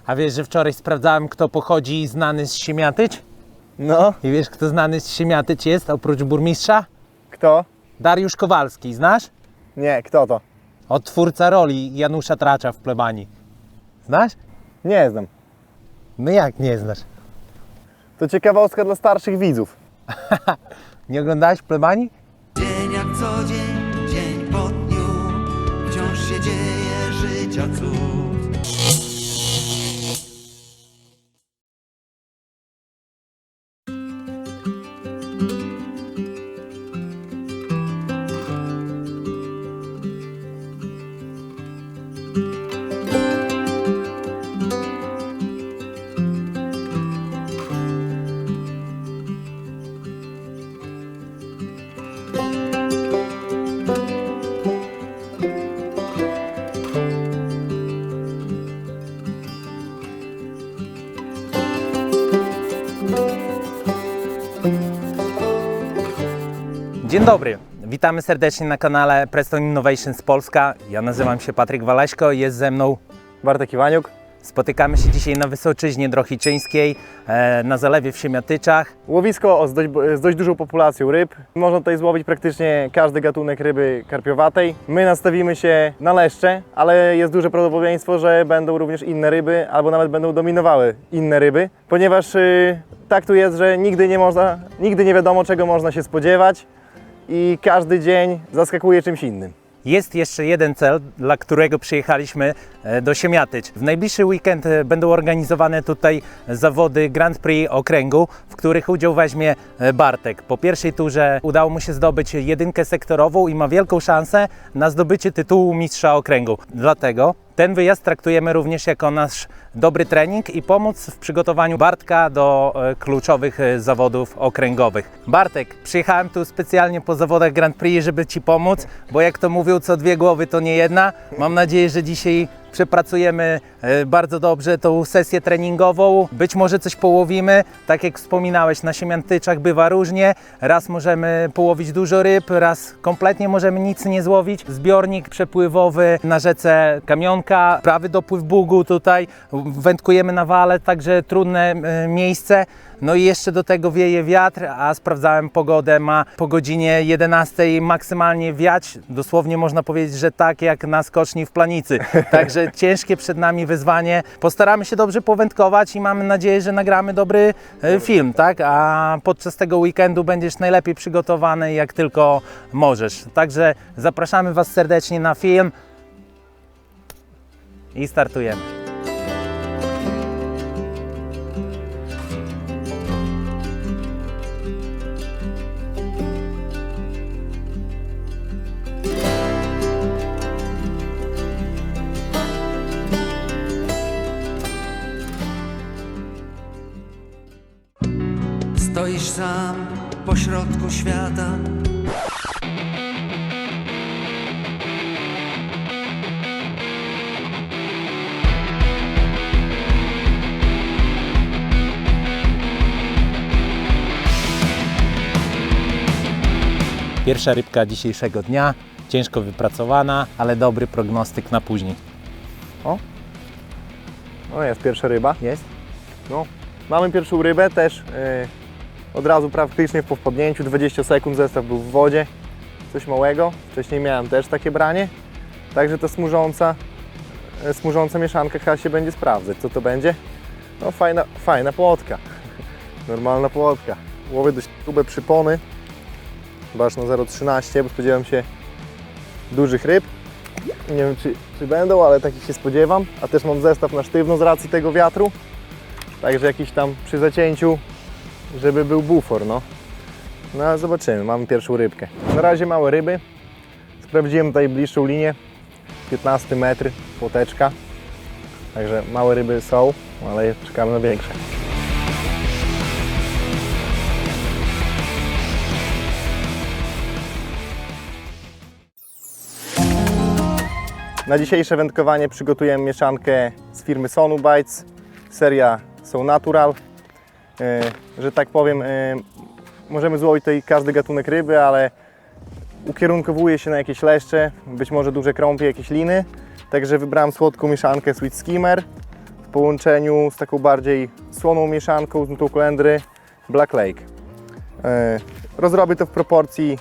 A wiesz, że wczoraj sprawdzałem, kto pochodzi znany z Siemiatyć? No, I wiesz, kto znany z Siemiatyć jest, oprócz burmistrza? kto? Dariusz Kowalski, znasz? Nie, kto to? Twórca roli Janusza Tracza w Plebanii. Znasz? Nie znam. No jak nie znasz? To ciekawostka dla starszych widzów. Nie oglądałeś Plebanii? Dzień jak co dzień, dzień po dniu, wciąż się dzieje życia cud. Dzień dobry, witamy serdecznie na kanale Preston Innovations Polska. Ja nazywam się Patryk Waleśko, jest ze mną. Bartek Iwaniuk. Spotykamy się dzisiaj na Wysoczyźnie Drohiczyńskiej, na zalewie w Siemiatyczach. Łowisko z dość dużą populacją ryb. Można tutaj złowić praktycznie każdy gatunek ryby karpiowatej. My nastawimy się na leszcze, ale jest duże prawdopodobieństwo, że będą również inne ryby, albo nawet będą dominowały inne ryby, ponieważ tak tu jest, że nigdy nie wiadomo, czego można się spodziewać i każdy dzień zaskakuje czymś innym. Jest jeszcze jeden cel, dla którego przyjechaliśmy do Siemiatyć. W najbliższy weekend będą organizowane tutaj zawody Grand Prix okręgu, w których udział weźmie Bartek. Po pierwszej turze udało mu się zdobyć jedynkę sektorową i ma wielką szansę na zdobycie tytułu mistrza okręgu. Dlatego ten wyjazd traktujemy również jako nasz dobry trening i pomoc w przygotowaniu Bartka do kluczowych zawodów okręgowych. Bartek, przyjechałem tu specjalnie po zawodach Grand Prix, żeby Ci pomóc, bo jak to mówią, co dwie głowy to nie jedna. Mam nadzieję, że dzisiaj przepracujemy bardzo dobrze tą sesję treningową. Być może coś połowimy. Tak jak wspominałeś, na Siemiatyczach bywa różnie. Raz możemy połowić dużo ryb, raz kompletnie możemy nic nie złowić. Zbiornik przepływowy na rzece Kamionka, prawy dopływ Bugu tutaj. Wędkujemy na wale, także trudne miejsce. No i jeszcze do tego wieje wiatr, a sprawdzałem pogodę, ma po godzinie 11 maksymalnie wiać. Dosłownie można powiedzieć, że tak jak na skoczni w Planicy. Także ciężkie przed nami wyzwanie. Postaramy się dobrze powędkować i mamy nadzieję, że nagramy dobry film, tak? A podczas tego weekendu będziesz najlepiej przygotowany jak tylko możesz. Także zapraszamy Was serdecznie na film i startujemy. Stoisz sam pośrodku świata. Pierwsza rybka dzisiejszego dnia, ciężko wypracowana, ale dobry prognostyk na później. O, jest pierwsza ryba. Jest? No. Mamy pierwszą rybę też od razu praktycznie po wpadnięciu, 20 sekund zestaw był w wodzie, coś małego. Wcześniej miałem też takie branie, także ta smużąca mieszanka chyba się będzie sprawdzać. Co to będzie? No fajna płotka, normalna płotka. Łowię dość grube przypony, chyba aż na 0,13, bo spodziewam się dużych ryb. Nie wiem czy będą, ale takich się spodziewam, a też mam zestaw na sztywno z racji tego wiatru. Także jakiś tam przy zacięciu, żeby był bufor, no. No ale zobaczymy, mamy pierwszą rybkę. Na razie małe ryby. Sprawdziłem tutaj bliższą linię, 15 metr, płoteczka. Także małe ryby są, ale czekamy na większe. Na dzisiejsze wędkowanie przygotujemy mieszankę z firmy Sonu Bites, seria So Natural. Że tak powiem, możemy złowić tutaj każdy gatunek ryby, ale ukierunkowuje się na jakieś leszcze, być może duże krąpie, jakieś liny. Także wybrałem słodką mieszankę Sweet Skimmer w połączeniu z taką bardziej słoną mieszanką z nutą kolendry Black Lake. Rozrobię to w proporcji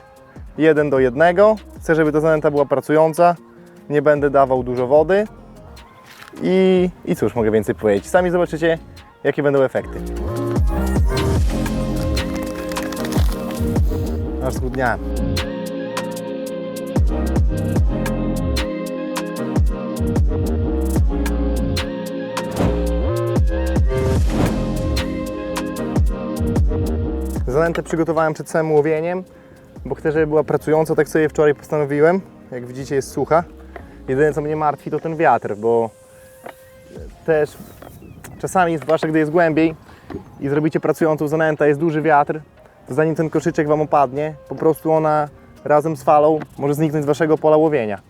1:1. Chcę, żeby ta zanęta była pracująca. Nie będę dawał dużo wody. I cóż mogę więcej powiedzieć. Sami zobaczycie, jakie będą efekty. Aż zgłodniałem. Zanętę przygotowałem przed samym łowieniem, bo chcę, żeby była pracująca, tak sobie wczoraj postanowiłem. Jak widzicie, jest sucha. Jedyne, co mnie martwi, to ten wiatr, bo też czasami, zwłaszcza gdy jest głębiej i zrobicie pracującą zanętę, jest duży wiatr, to zanim ten koszyczek Wam opadnie, po prostu ona razem z falą może zniknąć z Waszego pola łowienia.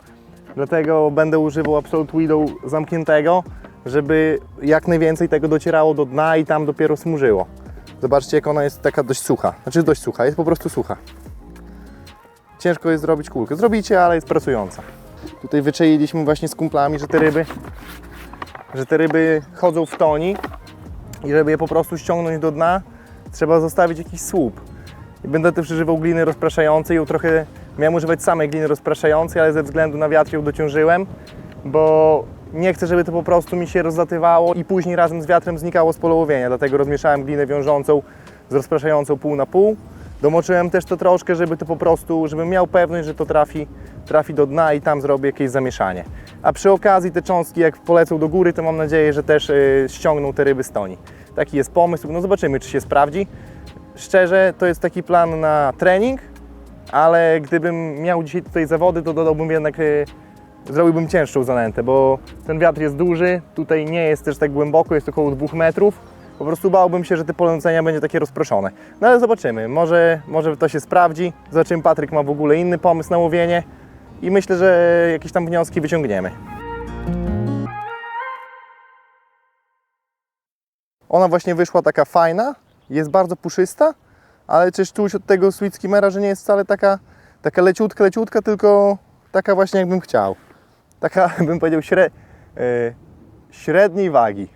Dlatego będę używał Absolute Widow zamkniętego, żeby jak najwięcej tego docierało do dna i tam dopiero smurzyło. Zobaczcie, jak ona jest taka dość sucha. Znaczy dość sucha, jest po prostu sucha. Ciężko jest zrobić kulkę. Zrobicie, ale jest pracująca. Tutaj wyczailiśmy właśnie z kumplami, że te ryby chodzą w toni i żeby je po prostu ściągnąć do dna, trzeba zostawić jakiś słup. I będę też używał gliny rozpraszającej. Miałem używać samej gliny rozpraszającej, ale ze względu na wiatr ją dociążyłem, bo nie chcę, żeby to po prostu mi się rozlatywało i później razem z wiatrem znikało z pola łowienia. Dlatego rozmieszałem glinę wiążącą z rozpraszającą pół na pół. Domoczyłem też to troszkę, żeby to po prostu, żebym miał pewność, że to trafi do dna i tam zrobię jakieś zamieszanie. A przy okazji te cząstki, jak polecą do góry, to mam nadzieję, że też ściągną te ryby z toni. Taki jest pomysł, no zobaczymy, czy się sprawdzi. Szczerze, to jest taki plan na trening, ale gdybym miał dzisiaj tutaj zawody, to dodałbym jednak, zrobiłbym cięższą zanętę, bo ten wiatr jest duży, tutaj nie jest też tak głęboko, jest około 2 metrów. Po prostu bałbym się, że te pole nucenia będzie takie rozproszone. No ale zobaczymy, może to się sprawdzi. Zobaczymy, Patryk ma w ogóle inny pomysł na łowienie i myślę, że jakieś tam wnioski wyciągniemy. Ona właśnie wyszła taka fajna, jest bardzo puszysta, ale też czuć od tego Sweet Skimmera, że nie jest wcale taka leciutka, tylko taka właśnie jakbym chciał. Taka, bym powiedział, średniej wagi.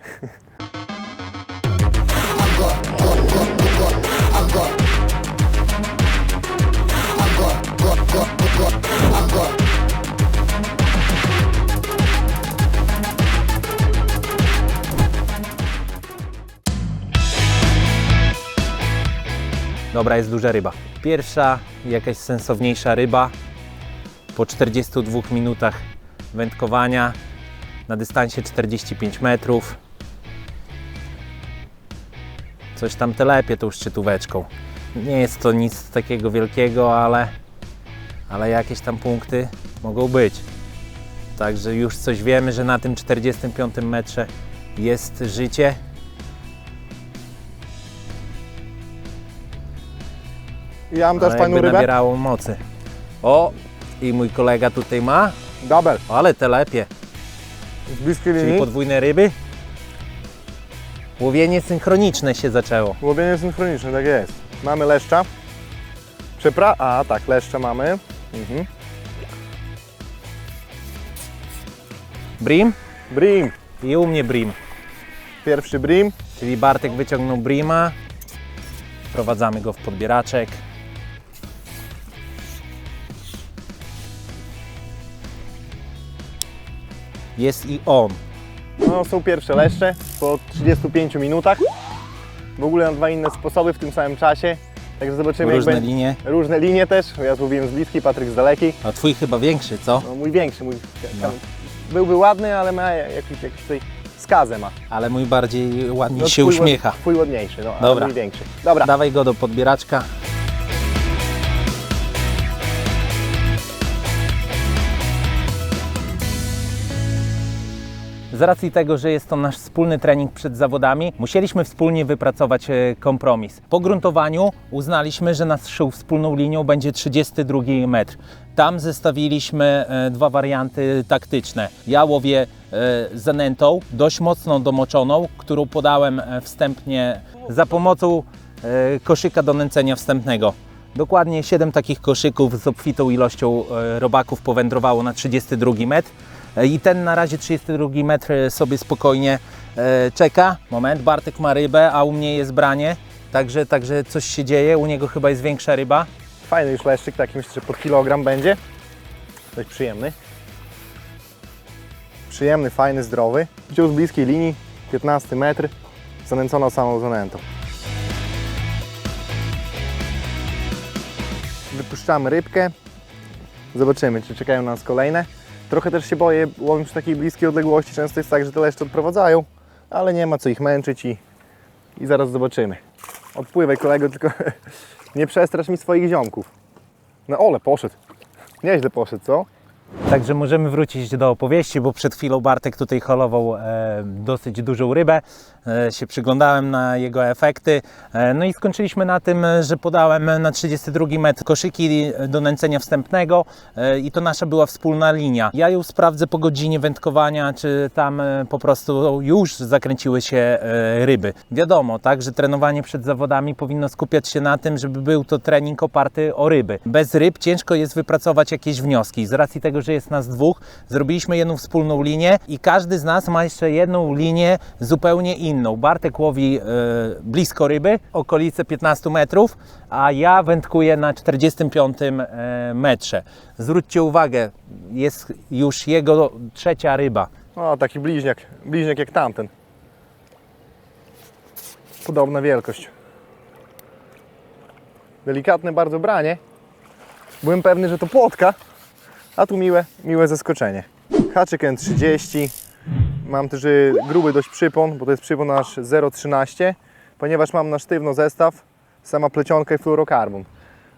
Dobra, jest duża ryba. Pierwsza, jakaś sensowniejsza ryba po 42 minutach wędkowania na dystansie 45 metrów. Coś tam telepie tą szczytóweczką. Nie jest to nic takiego wielkiego, ale jakieś tam punkty mogą być. Także już coś wiemy, że na tym 45 metrze jest życie. Ja mam też fajną rybę. Nabierało mocy. O, i mój kolega tutaj ma. Double. Ale telepie. Z bliskiej Czyli linii. podwójne ryby. Łowienie synchroniczne się zaczęło. Łowienie synchroniczne, tak jest. Mamy leszcza. Tak, leszcza mamy. Brim? Brim. I u mnie brim. Pierwszy brim. Czyli Bartek wyciągnął brima. Wprowadzamy go w podbieraczek. Jest i on. No, są pierwsze leszcze po 35 minutach. W ogóle na 2 inne sposoby w tym samym czasie. Także zobaczymy, Różne jak linie. Różne linie też. Ja złowiłem z bliskiej, Patryk z dalekiej. A twój chyba większy, co? No, mój większy. No. Byłby ładny, ale ma jakiś tutaj skazę ma. Ale mój bardziej ładnie No, się twój uśmiecha. Twój ładniejszy, no, Dobra. a mój większy. Dobra. Dawaj go do podbieraczka. Z racji tego, że jest to nasz wspólny trening przed zawodami, musieliśmy wspólnie wypracować kompromis. Po gruntowaniu uznaliśmy, że naszą wspólną linią będzie 32 metr. Tam zestawiliśmy dwa warianty taktyczne. Ja łowię zanętą, dość mocno domoczoną, którą podałem wstępnie za pomocą koszyka do nęcenia wstępnego. Dokładnie 7 takich koszyków z obfitą ilością robaków powędrowało na 32 metr. I ten na razie 32 metr sobie spokojnie czeka. Moment, Bartek ma rybę, a u mnie jest branie. Także coś się dzieje, u niego chyba jest większa ryba. Fajny już leszczyk, taki myślę, że pod kilogram będzie. Dość przyjemny. Przyjemny, fajny, zdrowy. Wziął z bliskiej linii, 15 metr, zanęcono samą zanętą. Wypuszczamy rybkę. Zobaczymy, czy czekają na nas kolejne. Trochę też się boję, łowię przy takiej bliskiej odległości. Często jest tak, że te leszcze odprowadzają, ale nie ma co ich męczyć i zaraz zobaczymy. Odpływaj, kolego, tylko nie przestrasz mi swoich ziomków. No ole, poszedł. Nieźle poszedł, co? Także możemy wrócić do opowieści, bo przed chwilą Bartek tutaj holował dosyć dużą rybę. Się przyglądałem na jego efekty. No i skończyliśmy na tym, że podałem na 32 metr koszyki do nęcenia wstępnego i to nasza była wspólna linia. Ja ją sprawdzę po godzinie wędkowania, czy tam po prostu już zakręciły się ryby. Wiadomo, tak, że trenowanie przed zawodami powinno skupiać się na tym, żeby był to trening oparty o ryby. Bez ryb ciężko jest wypracować jakieś wnioski. Z racji tego, że jest nas dwóch, zrobiliśmy jedną wspólną linię i każdy z nas ma jeszcze jedną linię zupełnie inną. Bartek łowi blisko ryby, okolice 15 metrów, a ja wędkuję na 45 metrze. Zwróćcie uwagę, jest już jego trzecia ryba. O, taki bliźniak jak tamten. Podobna wielkość. Delikatne bardzo branie. Byłem pewny, że to płotka, a tu miłe zaskoczenie. Haczyk N30. Mam też gruby dość przypon, bo to jest przypon aż 0,13, ponieważ mam na sztywno zestaw, sama plecionka i fluorokarbon.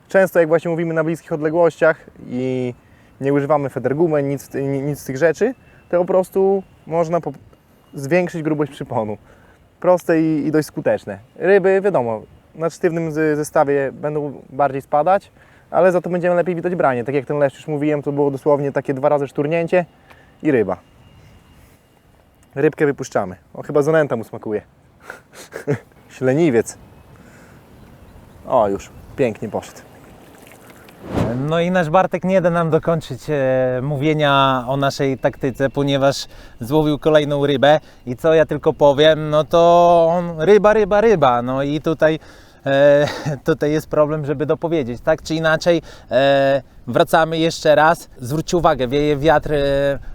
Często jak właśnie mówimy na bliskich odległościach i nie używamy federgumy, nic z tych rzeczy, to po prostu można zwiększyć grubość przyponu. Proste i dość skuteczne. Ryby, wiadomo, na sztywnym zestawie będą bardziej spadać, ale za to będziemy lepiej widać branie. Tak jak ten leszcz już mówiłem, to było dosłownie takie 2 razy szturnięcie i ryba. Rybkę wypuszczamy. O, chyba zanęta mu smakuje. Śleniwiec. O, już pięknie poszedł. No i nasz Bartek nie da nam dokończyć mówienia o naszej taktyce, ponieważ złowił kolejną rybę i co ja tylko powiem, no to on ryba. No i tutaj jest problem, żeby dopowiedzieć, tak czy inaczej. Wracamy jeszcze raz. Zwróćcie uwagę, wieje wiatr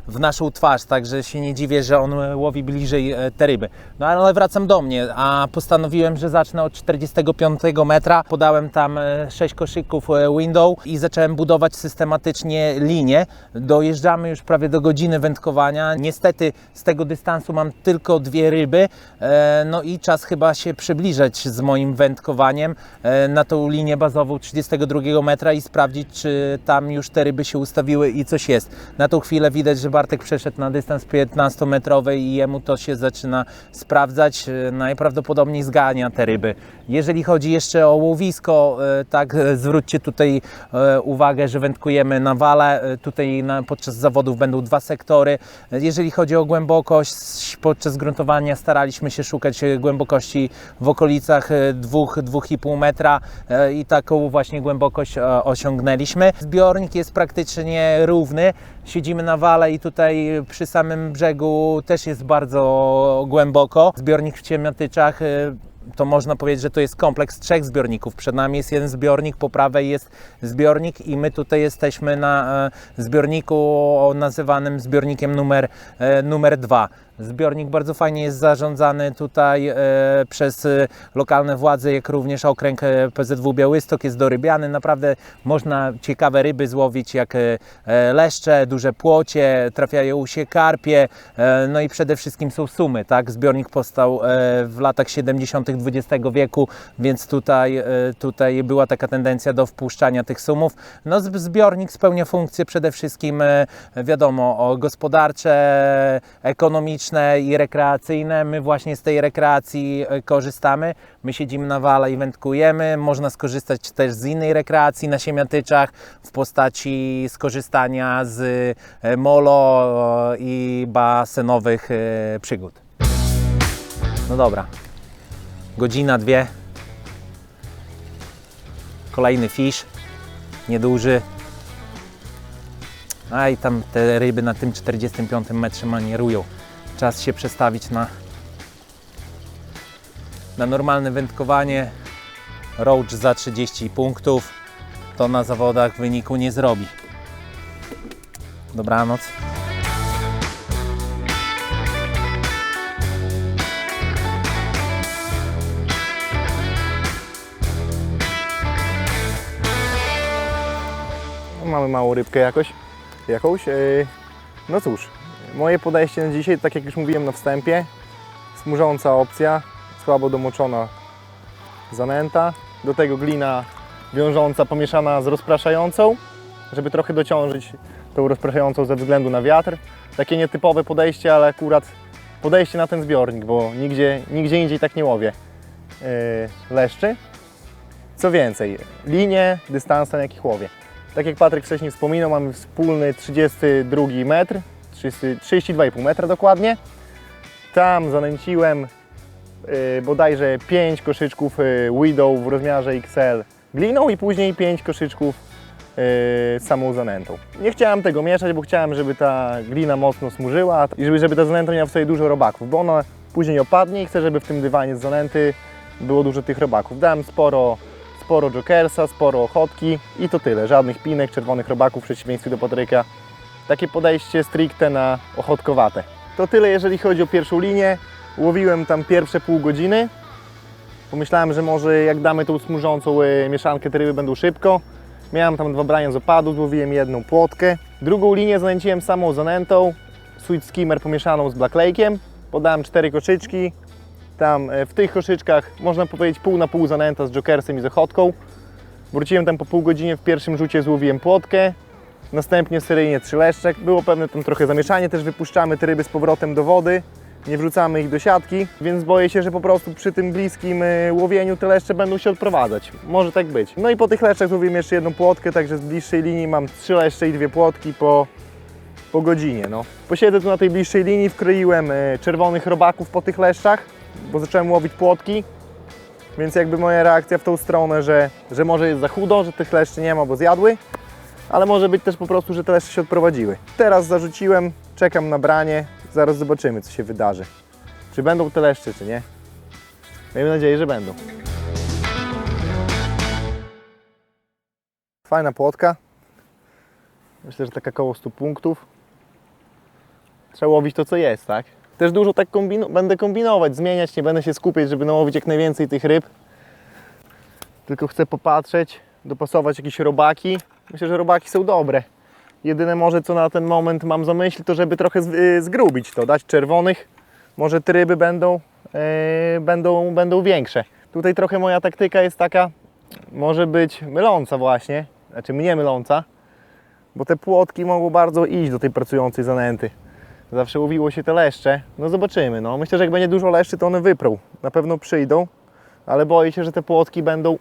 w naszą twarz, także się nie dziwię, że on łowi bliżej te ryby. No ale wracam do mnie, a postanowiłem, że zacznę od 45 metra. Podałem tam 6 koszyków window i zacząłem budować systematycznie linię. Dojeżdżamy już prawie do godziny wędkowania. Niestety z tego dystansu mam tylko 2 ryby, no i czas chyba się przybliżać z moim wędkowaniem na tą linię bazową 32 metra i sprawdzić, czy tam już te ryby się ustawiły i coś jest. Na tą chwilę widać, że Bartek przeszedł na dystans 15-metrowy i jemu to się zaczyna sprawdzać. Najprawdopodobniej zgania te ryby. Jeżeli chodzi jeszcze o łowisko, tak, zwróćcie tutaj uwagę, że wędkujemy na wale. Tutaj podczas zawodów będą 2 sektory. Jeżeli chodzi o głębokość, podczas gruntowania staraliśmy się szukać głębokości w okolicach 2-2,5 metra i taką właśnie głębokość osiągnęliśmy. Zbiornik jest praktycznie równy. Siedzimy na wale i tutaj przy samym brzegu też jest bardzo głęboko. Zbiornik w Ciemiatyczach to można powiedzieć, że to jest kompleks 3 zbiorników. Przed nami jest jeden zbiornik, po prawej jest zbiornik i my tutaj jesteśmy na zbiorniku nazywanym zbiornikiem numer 2. Zbiornik bardzo fajnie jest zarządzany tutaj przez lokalne władze, jak również okręg PZW Białystok jest dorybiany. Naprawdę można ciekawe ryby złowić, jak leszcze, duże płocie, trafiają się karpie, no i przede wszystkim są sumy. Tak? Zbiornik powstał w latach 70. XX wieku, więc tutaj była taka tendencja do wpuszczania tych sumów. No, zbiornik spełnia funkcje przede wszystkim, wiadomo, gospodarcze, ekonomiczne i rekreacyjne. My właśnie z tej rekreacji korzystamy. My siedzimy na wale i wędkujemy. Można skorzystać też z innej rekreacji na Siemiatyczach w postaci skorzystania z molo i basenowych przygód. No dobra, godzina, 2. Kolejny fish, nieduży. A i tam te ryby na tym 45 metrze manierują. Czas się przestawić na Na normalne wędkowanie roach za 30 punktów to na zawodach wyniku nie zrobi. Dobranoc. Mamy małą rybkę jakąś. No cóż, moje podejście na dzisiaj, tak jak już mówiłem na wstępie, smużąca opcja, słabo domoczona zanęta, do tego glina wiążąca pomieszana z rozpraszającą, żeby trochę dociążyć tą rozpraszającą ze względu na wiatr. Takie nietypowe podejście, ale akurat podejście na ten zbiornik, bo nigdzie indziej tak nie łowię leszczy. Co więcej, linie, dystanse, na jakich łowię. Tak jak Patryk wcześniej wspominał, mamy wspólny 32 metr, 32,5 metra dokładnie. Tam zanęciłem bodajże 5 koszyczków Widow w rozmiarze XL gliną i później 5 koszyczków samą zanętą. Nie chciałem tego mieszać, bo chciałem, żeby ta glina mocno smużyła i żeby ta zanęta miała w sobie dużo robaków, bo ona później opadnie i chcę, żeby w tym dywanie z zanęty było dużo tych robaków. Dałem sporo jokersa, sporo ochotki i to tyle. Żadnych pinek, czerwonych robaków w przeciwieństwie do Patryka. Takie podejście stricte na ochotkowate. To tyle, jeżeli chodzi o pierwszą linię. Łowiłem tam pierwsze pół godziny. Pomyślałem, że może jak damy tą smużącą mieszankę, te ryby będą szybko. Miałem tam 2 brania z opadu, złowiłem 1 płotkę. Drugą linię zanęciłem samą zanętą, sweet skimmer pomieszaną z Black Lake'iem. Podałem 4 koszyczki. Tam w tych koszyczkach, można powiedzieć, pół na pół zanęta z jokersem i z ochotką. Wróciłem tam po pół godzinie, w pierwszym rzucie złowiłem płotkę. Następnie seryjnie 3 leszcze. Było pewne tam trochę zamieszanie, też wypuszczamy te ryby z powrotem do wody. Nie wrzucamy ich do siatki, więc boję się, że po prostu przy tym bliskim łowieniu te leszcze będą się odprowadzać. Może tak być. No i po tych leszczach złowiłem jeszcze 1 płotkę, także z bliższej linii mam 3 leszcze i 2 płotki po godzinie. No. Posiedzę tu na tej bliższej linii, wkroiłem czerwonych robaków po tych leszczach, bo zacząłem łowić płotki, więc jakby moja reakcja w tą stronę, że może jest za chudo, że tych leszczy nie ma, bo zjadły, ale może być też po prostu, że te leszcze się odprowadziły. Teraz zarzuciłem, czekam na branie, zaraz zobaczymy, co się wydarzy. Czy będą te leszcze, czy nie. Miejmy nadzieję, że będą. Fajna płotka. Myślę, że taka koło 100 punktów. Trzeba łowić to, co jest, tak? Też dużo tak będę kombinować, zmieniać, nie będę się skupiać, żeby nałowić jak najwięcej tych ryb. Tylko chcę popatrzeć, dopasować jakieś robaki. Myślę, że robaki są dobre. Jedyne może, co na ten moment mam za myśl, to żeby trochę zgrubić to, dać czerwonych. Może te ryby będą większe. Tutaj trochę moja taktyka jest taka, może być myląca właśnie, znaczy mnie myląca, bo te płotki mogą bardzo iść do tej pracującej zanęty. Zawsze łowiło się te leszcze, no zobaczymy. No. Myślę, że jak będzie dużo leszczy, to one wyprą. Na pewno przyjdą, ale boję się, że te płotki będą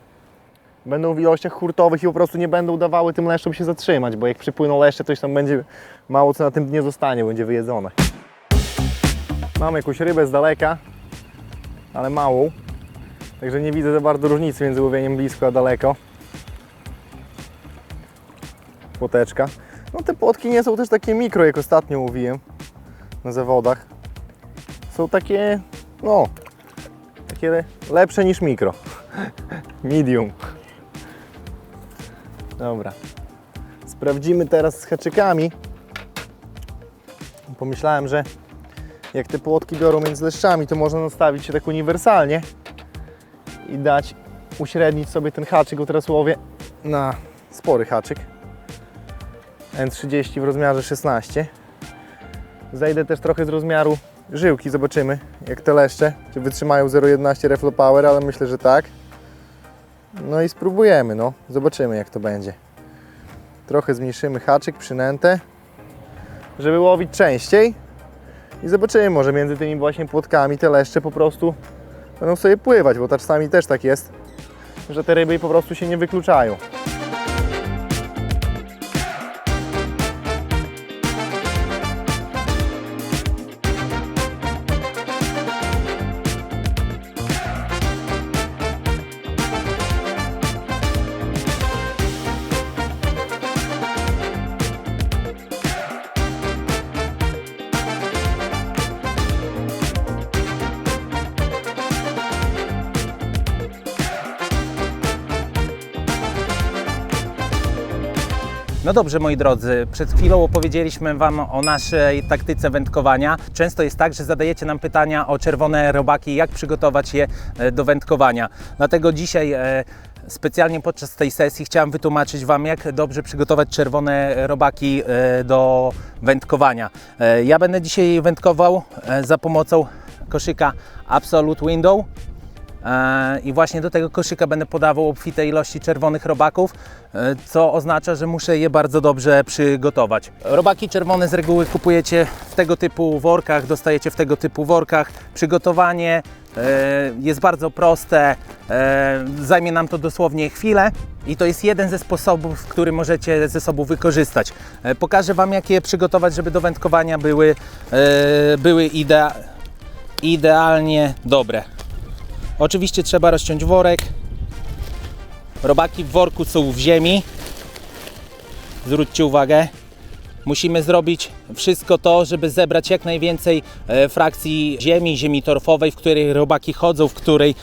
w ilościach hurtowych i po prostu nie będą dawały tym leszczom się zatrzymać, bo jak przypłyną leszcze, to już tam będzie mało co na tym dnie zostanie, będzie wyjedzone. Mam jakąś rybę z daleka, ale małą, także nie widzę za bardzo różnicy między łowieniem blisko a daleko. Płoteczka. No te płotki nie są też takie mikro, jak ostatnio łowiłem na zawodach. Są takie, no, takie lepsze niż mikro. Medium. Dobra. Sprawdzimy teraz z haczykami. Pomyślałem, że jak te płotki biorą między leszczami, to można nastawić się tak uniwersalnie i uśrednić sobie ten haczyk, bo teraz łowię na spory haczyk. N30 w rozmiarze 16. Zejdę też trochę z rozmiaru żyłki, zobaczymy jak te leszcze, czy wytrzymają 0,11 Reflow Power, ale myślę, że tak. No i spróbujemy, no. Zobaczymy jak to będzie. Trochę zmniejszymy haczyk, przynętę, żeby łowić częściej. I zobaczymy, może między tymi właśnie płotkami te leszcze po prostu będą sobie pływać, bo czasami też tak jest, że te ryby po prostu się nie wykluczają. No dobrze, moi drodzy, przed chwilą opowiedzieliśmy Wam o naszej taktyce wędkowania. Często jest tak, że zadajecie nam pytania o czerwone robaki, jak przygotować je do wędkowania. Dlatego dzisiaj specjalnie podczas tej sesji chciałem wytłumaczyć Wam, jak dobrze przygotować czerwone robaki do wędkowania. Ja będę dzisiaj wędkował za pomocą koszyka Absolute Window. I właśnie do tego koszyka będę podawał obfite ilości czerwonych robaków, co oznacza, że muszę je bardzo dobrze przygotować. Robaki czerwone z reguły kupujecie w tego typu workach, dostajecie w tego typu workach. Przygotowanie jest bardzo proste, zajmie nam to dosłownie chwilę i to jest jeden ze sposobów, który możecie ze sobą wykorzystać. Pokażę Wam, jak je przygotować, żeby do wędkowania były idealnie dobre. Oczywiście trzeba rozciąć worek. Robaki w worku są w ziemi. Zwróćcie uwagę. Musimy zrobić wszystko to, żeby zebrać jak najwięcej frakcji ziemi torfowej, w której robaki chodzą, w której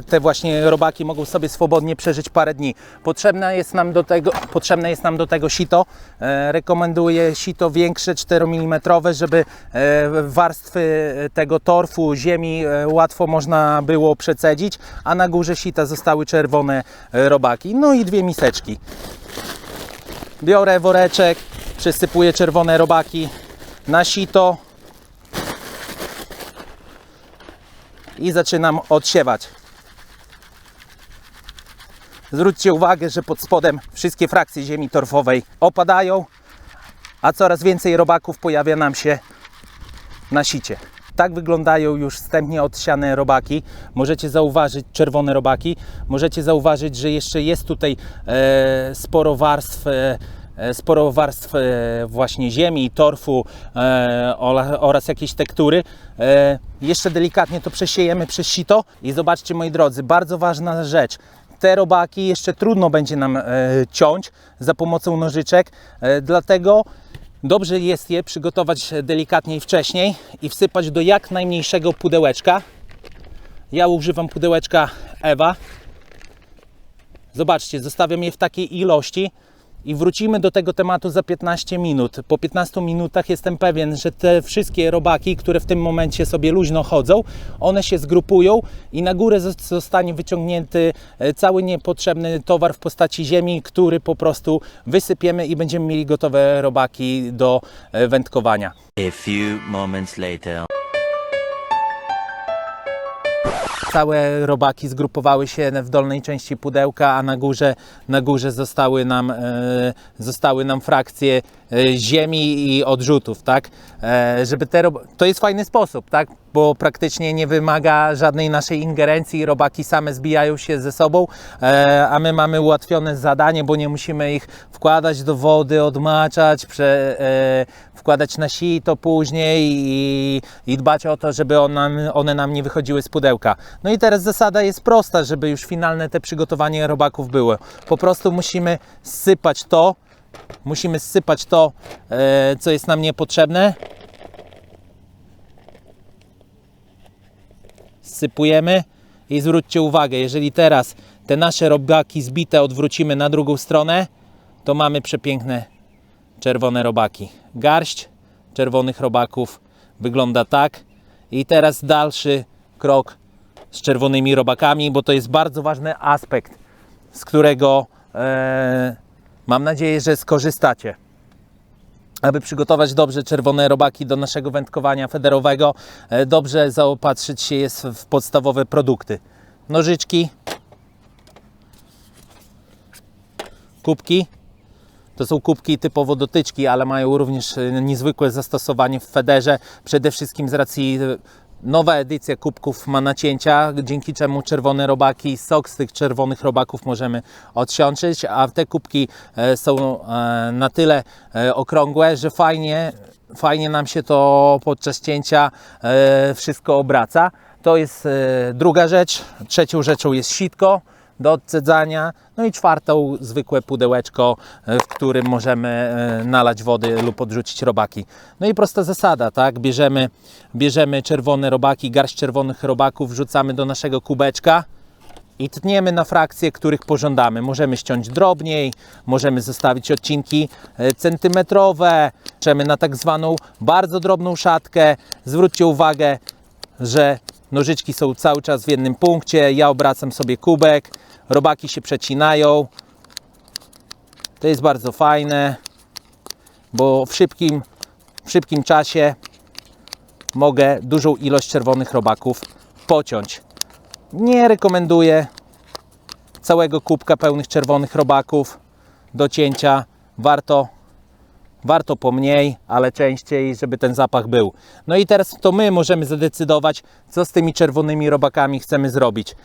te właśnie robaki mogą sobie swobodnie przeżyć parę dni. Potrzebne jest nam do tego sito. Rekomenduję sito większe, 4 mm, żeby warstwy tego torfu, ziemi łatwo można było przecedzić, a na górze sita zostały czerwone robaki. No i 2 miseczki. Biorę woreczek, przesypuję czerwone robaki na sito i zaczynam odsiewać. Zwróćcie uwagę, że pod spodem wszystkie frakcje ziemi torfowej opadają, a coraz więcej robaków pojawia nam się na sicie. Tak wyglądają już wstępnie odsiane robaki. Możecie zauważyć czerwone robaki. Możecie zauważyć, że jeszcze jest tutaj sporo warstw właśnie ziemi, torfu oraz jakiejś tektury. Jeszcze delikatnie to przesiejemy przez sito i zobaczcie, moi drodzy, bardzo ważna rzecz. Te robaki jeszcze trudno będzie nam ciąć za pomocą nożyczek, dlatego dobrze jest je przygotować delikatnie wcześniej i wsypać do jak najmniejszego pudełeczka. Ja używam pudełeczka Ewa. Zobaczcie, zostawiam je w takiej ilości i wrócimy do tego tematu za 15 minut. Po 15 minutach jestem pewien, że te wszystkie robaki, które w tym momencie sobie luźno chodzą, one się zgrupują i na górę zostanie wyciągnięty cały niepotrzebny towar w postaci ziemi, który po prostu wysypiemy i będziemy mieli gotowe robaki do wędkowania. A few moments later. Całe robaki zgrupowały się w dolnej części pudełka, a na górze zostały nam frakcje ziemi i odrzutów, tak? Żeby to jest fajny sposób, tak? Bo praktycznie nie wymaga żadnej naszej ingerencji, robaki same zbijają się ze sobą, a my mamy ułatwione zadanie, bo nie musimy ich wkładać do wody, odmaczać, wkładać na sito później i dbać o to, żeby one nam nie wychodziły z pudełka. No i teraz zasada jest prosta, żeby już finalne te przygotowanie robaków było. Po prostu musimy zsypać to, co jest nam niepotrzebne. Zsypujemy i zwróćcie uwagę, jeżeli teraz te nasze robaki zbite odwrócimy na drugą stronę, to mamy przepiękne czerwone robaki. Garść czerwonych robaków wygląda tak. I teraz dalszy krok z czerwonymi robakami, bo to jest bardzo ważny aspekt, z którego mam nadzieję, że skorzystacie. Aby przygotować dobrze czerwone robaki do naszego wędkowania federowego, dobrze zaopatrzyć się jest w podstawowe produkty. Nożyczki, kubki. To są kubki typowo dotyczki, ale mają również niezwykłe zastosowanie w federze. Przede wszystkim z racji nowa edycja kubków ma nacięcia, dzięki czemu czerwone robaki, sok z tych czerwonych robaków możemy odsiączyć, a te kubki są na tyle okrągłe, że fajnie nam się to podczas cięcia wszystko obraca. To jest druga rzecz. Trzecią rzeczą jest sitko do odcedzania. No i czwartą zwykłe pudełeczko, w którym możemy nalać wody lub odrzucić robaki. No i prosta zasada, tak? Bierzemy czerwone robaki, garść czerwonych robaków, wrzucamy do naszego kubeczka i tniemy na frakcje, których pożądamy. Możemy ściąć drobniej, możemy zostawić odcinki centymetrowe, możemy na tak zwaną bardzo drobną szatkę. Zwróćcie uwagę, że nożyczki są cały czas w jednym punkcie. Ja obracam sobie kubek, robaki się przecinają. To jest bardzo fajne, bo w szybkim czasie mogę dużą ilość czerwonych robaków pociąć. Nie rekomenduję całego kubka pełnych czerwonych robaków do cięcia. Warto pomniej, ale częściej, żeby ten zapach był. No i teraz to my możemy zadecydować, co z tymi czerwonymi robakami chcemy zrobić.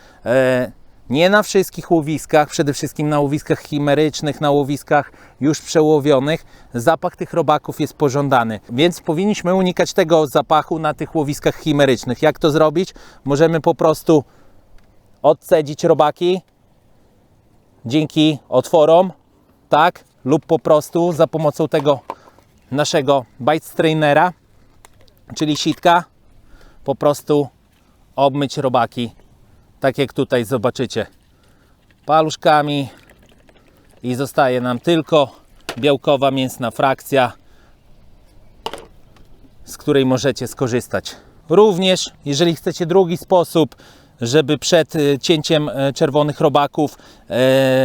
Nie na wszystkich łowiskach, przede wszystkim na łowiskach chimerycznych, na łowiskach już przełowionych, zapach tych robaków jest pożądany. Więc powinniśmy unikać tego zapachu na tych łowiskach chimerycznych. Jak to zrobić? Możemy po prostu odcedzić robaki dzięki otworom, tak? Lub po prostu za pomocą tego naszego bite strainera, czyli sitka, po prostu obmyć robaki, tak jak tutaj zobaczycie, paluszkami i zostaje nam tylko białkowa mięsna frakcja, z której możecie skorzystać. Również, jeżeli chcecie drugi sposób, żeby przed cięciem czerwonych robaków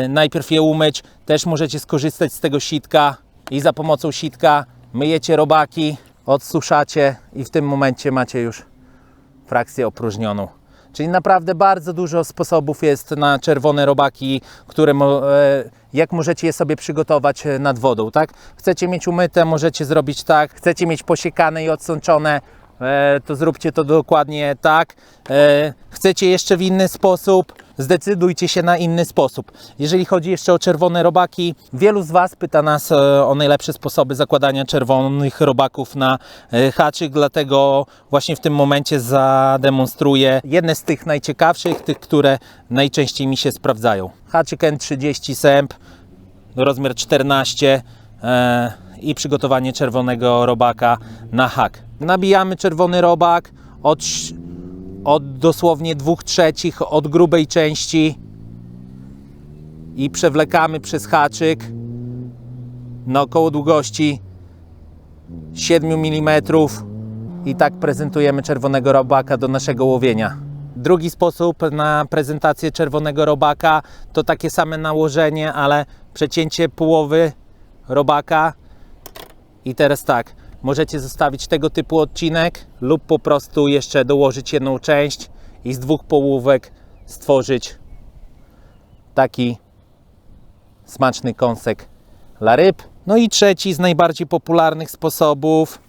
najpierw je umyć, też możecie skorzystać z tego sitka i za pomocą sitka myjecie robaki, odsuszacie i w tym momencie macie już frakcję opróżnioną. Czyli naprawdę bardzo dużo sposobów jest na czerwone robaki, jak możecie je sobie przygotować nad wodą, tak? Chcecie mieć umyte, możecie zrobić tak. Chcecie mieć posiekane i odsączone, to zróbcie to dokładnie tak. Chcecie jeszcze w inny sposób, zdecydujcie się na inny sposób. Jeżeli chodzi jeszcze o czerwone robaki, wielu z Was pyta nas o najlepsze sposoby zakładania czerwonych robaków na haczyk, dlatego właśnie w tym momencie zademonstruję jedne z tych najciekawszych, tych, które najczęściej mi się sprawdzają. Haczyk N30 sęp, rozmiar 14 i przygotowanie czerwonego robaka na hak. Nabijamy czerwony robak od dosłownie 2/3 od grubej części i przewlekamy przez haczyk na około długości 7 mm i tak prezentujemy czerwonego robaka do naszego łowienia. Drugi sposób na prezentację czerwonego robaka to takie same nałożenie, ale przecięcie połowy robaka i teraz tak. Możecie zostawić tego typu odcinek lub po prostu jeszcze dołożyć jedną część i z dwóch połówek stworzyć taki smaczny kąsek dla ryb. No i trzeci z najbardziej popularnych sposobów.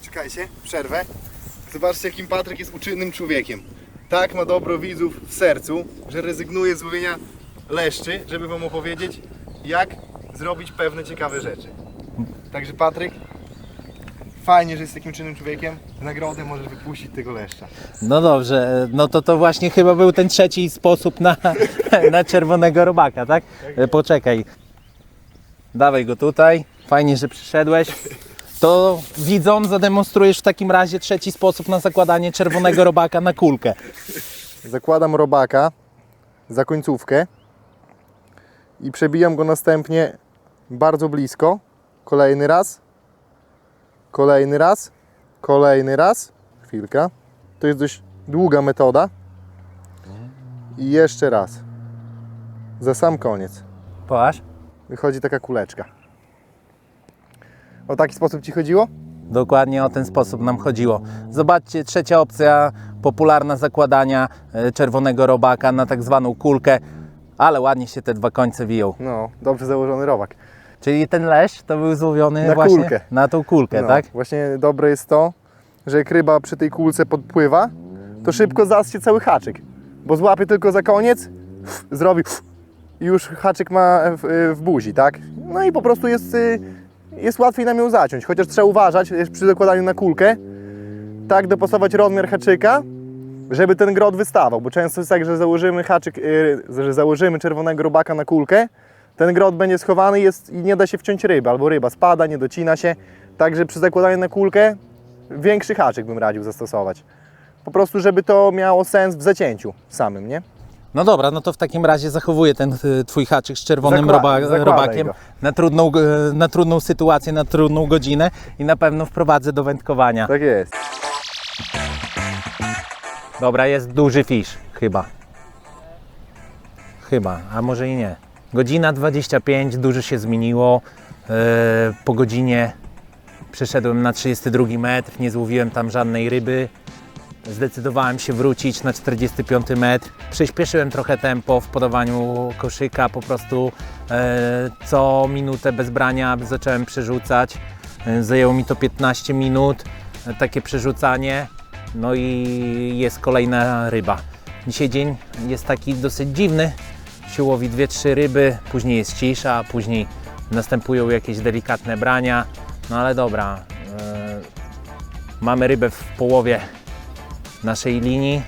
Czekajcie, przerwę. Zobaczcie, jakim Patryk jest uczynnym człowiekiem. Tak ma dobro widzów w sercu, że rezygnuje z łowienia leszczy, żeby wam opowiedzieć, jak zrobić pewne ciekawe rzeczy. Także Patryk, fajnie, że jest takim czynnym człowiekiem. W nagrodę możesz wypuścić tego leszcza. No dobrze, no to właśnie chyba był ten trzeci sposób na czerwonego robaka, tak? Poczekaj. Dawaj go tutaj. Fajnie, że przyszedłeś. To widzom zademonstrujesz w takim razie trzeci sposób na zakładanie czerwonego robaka na kulkę. Zakładam robaka za końcówkę i przebijam go następnie bardzo blisko. Kolejny raz. Kolejny raz. Kolejny raz. Chwilka. To jest dość długa metoda. I jeszcze raz. Za sam koniec. Połaś? Wychodzi taka kuleczka. O taki sposób Ci chodziło? Dokładnie o ten sposób nam chodziło. Zobaczcie, trzecia opcja popularna zakładania czerwonego robaka na tak zwaną kulkę, ale ładnie się te dwa końce wiją. No, dobrze założony robak. Czyli ten leszcz to był złowiony Na właśnie kulkę. na tą kulkę, No, tak? właśnie dobre jest to, że jak ryba przy tej kulce podpływa, to szybko zassie cały haczyk, bo złapie tylko za koniec, zrobi i już haczyk ma w buzi, tak? No i po prostu jest łatwiej nam ją zaciąć, chociaż trzeba uważać przy zakładaniu na kulkę, tak dopasować rozmiar haczyka, żeby ten grot wystawał, bo często jest tak, że założymy haczyk, że założymy czerwonego robaka na kulkę, ten grot będzie schowany i nie da się wciąć ryby, albo ryba spada, nie docina się, także przy zakładaniu na kulkę większy haczyk bym radził zastosować. Po prostu, żeby to miało sens w zacięciu samym, nie? No dobra, no to w takim razie zachowuję ten twój haczyk z czerwonym Zakładaj robakiem go. na trudną sytuację, na trudną godzinę i na pewno wprowadzę do wędkowania. Tak jest. Dobra, jest duży fisz, chyba. Chyba, a może i nie. Godzina 25, dużo się zmieniło. Po godzinie przeszedłem na 32 metr, nie złowiłem tam żadnej ryby. Zdecydowałem się wrócić na 45 metr. Przyspieszyłem trochę tempo w podawaniu koszyka, po prostu co minutę bez brania zacząłem przerzucać. Zajęło mi to 15 minut, takie przerzucanie. No i jest kolejna ryba. Dzisiaj dzień jest taki dosyć dziwny. Się łowi 2-3 ryby, później jest cisza, później następują jakieś delikatne brania. No ale dobra, mamy rybę w połowie naszej linii.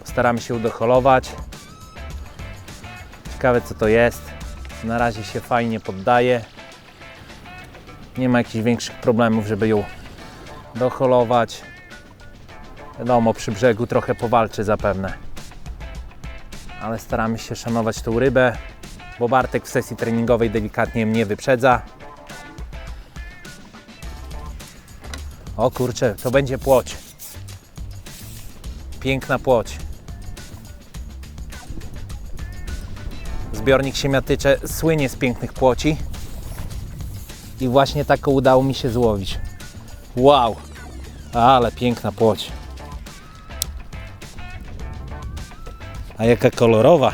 Staramy się udoholować. Ciekawe co to jest. Na razie się fajnie poddaje. Nie ma jakichś większych problemów, żeby ją doholować. Wiadomo, przy brzegu trochę powalczy zapewne. Ale staramy się szanować tą rybę, bo Bartek w sesji treningowej delikatnie mnie wyprzedza. O kurczę, to będzie płoć. Piękna płoć. Zbiornik Siemiatycze słynie z pięknych płoci. I właśnie taką udało mi się złowić. Wow, ale piękna płoć. A jaka kolorowa.